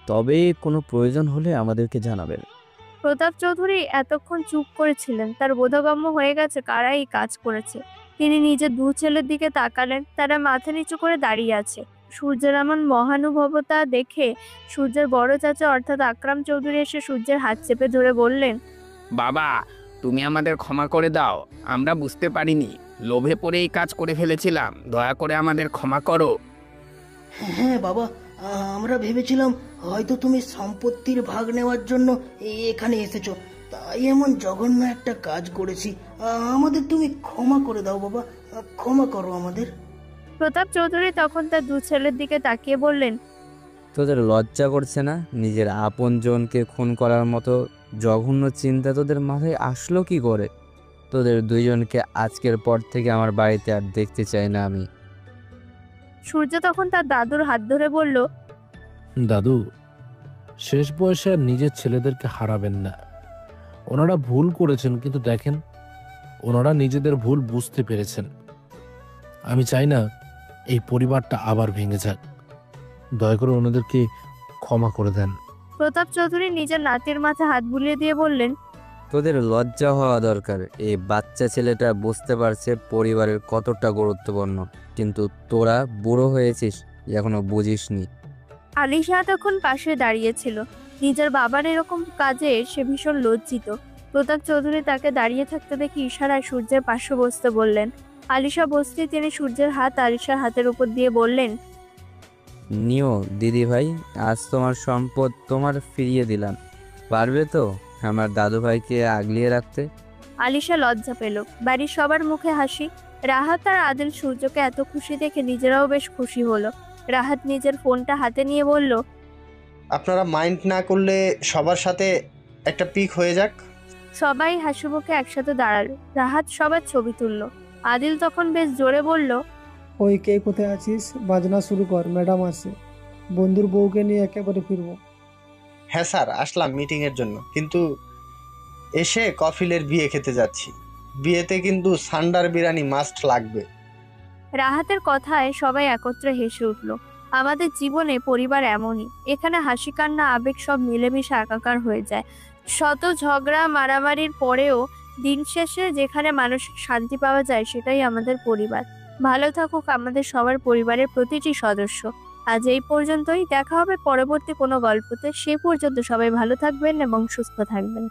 তবে কোনো প্রয়োজন হলে আমাদেরকে জানাবেন। প্রতাপ চৌধুরী এতক্ষণ চুপ করেছিলেন। তার বোধগম্য হয়ে গেছে কারা এই কাজ করেছে। তিনি নিজের দু ছেলের দিকে তাকালেন, তারা মাথা নিচু করে দাঁড়িয়ে আছে। সূর্যের এমন মহানুভবতা দেখে সূর্যের বড় চাচা অর্থাৎ আকরাম চৌধুরী এসে সূর্যের হাত চেপে ধরে বললেন, বাবা, তুমি আমাদের ক্ষমা করে দাও। আমরা বুঝতে পারিনি, লোভে পড়ে এই কাজ করে ফেলেছিলাম। দয়া করে আমাদের ক্ষমা করো। হ্যাঁ বাবা, আমরা ভেবেছিলাম হয়তো তুমি সম্পত্তির ভাগ নেওয়ার জন্য এখানে এসেছো, তাই এমন জঘন্য একটা কাজ করেছি। আমাদের তুমি ক্ষমা করে দাও বাবা, ক্ষমা করো আমাদের। প্রতাপ চৌধুরী তখন তার দু ছেলের দিকে তাকিয়ে বললেন, তোদের লজ্জা করছে না? নিজের আপন জনকে খুন করার মতো জঘন্য চিন্তা তোদের মাথায় আসলো কি করে? তোদের দুইজনকে আজকের পর থেকে আমার বাড়িতে আর দেখতে চাই না আমি। সূর্য তখন তার দাদুর হাত ধরে বলল, দাদু, শেষ বয়সে আর নিজের ছেলেদেরকে হারাবেন না। ওনারা ভুল করেছেন, কিন্তু দেখেন ওনারা নিজেদের ভুল বুঝতে পেরেছেন। আমি চাই না এই পরিবারটা আবার ভেঙে যাক। দয়া করে ওনাদেরকে ক্ষমা করে দেন। প্রতাপ চৌধুরী নিজের নাতির মাথায় হাত বুলিয়ে দিয়ে বললেন, তোদের লজ্জা হওয়া দরকার। এই বাচ্চা ছেলেটা বুঝতে পারছে পরিবারের কতটা গুরুত্বপূর্ণ, কিন্তু তোরা বুড়ো হয়েছিস, এখনো বুঝিসনি। আলিশা তখন পাশে দাঁড়িয়েছিল। নিজের বাবার এরকম কাজে সে ভীষণ লজ্জিত। প্রতাপ চৌধুরী তাকে দাঁড়িয়ে থাকতে দেখে ইশারায় সূর্যের পাশে বসতে বললেন। আলিশা বসতে তিনি সূর্যের হাত আলিশার হাতের উপর দিয়ে বললেন, নিও দিদি ভাই, আজ তোমার সম্পদ তোমার ফিরিয়ে দিলাম। পারবে তো আমার দাদু ভাইকে আগলিয়ে রাখতে? আলিশা লজ্জা পেল। বাড়ির সবার মুখে হাসি। রাহাত আর আদিল সূর্যকে এত খুশি দেখে নিজেরাও বেশ খুশি হলো। রাহাত নিজের ফোনটা হাতে নিয়ে বলল, আপনারা মাইন্ড না করলে সবার সাথে একটা পিক হয়ে যাক। সবাই হাসিমুখে একসাথে দাঁড়ালো। রাহাত সবার ছবি তুলল। আদিল তখন বেশ জোরে বলল, ওই কে কোথায় আছিস? বাজনা শুরু কর, ম্যাডাম আসে। বন্ধুর বউকে নিয়ে একেবারে ফিরবো। হ্যাঁ স্যার, আসলাম মিটিংয়ের জন্য, কিন্তু এসে কফিলের বিয়ে খেতে যাচ্ছি। বিয়েতে কিন্তু সান্ডার বিরিয়ানি মাস্ট লাগবে। রাহাতের কথায় সবাই একত্রে হেসে উঠল। আমাদের জীবনে পরিবার এমনই, এখানে হাসি কান্না আবেগ সব মিলেমিশে একাকার হয়ে যায়। শত ঝগড়া মারামারির পরেও দিন শেষে যেখানে মানসিক শান্তি পাওয়া যায় সেটাই আমাদের পরিবার। ভালো থাকুক আমাদের সবার পরিবারের প্রতিটি সদস্য। আজ এই পর্যন্তই। দেখা হবে পরবর্তী কোনো গল্পতে। সে পর্যন্ত সবাই ভালো থাকবেন এবং সুস্থ থাকবেন।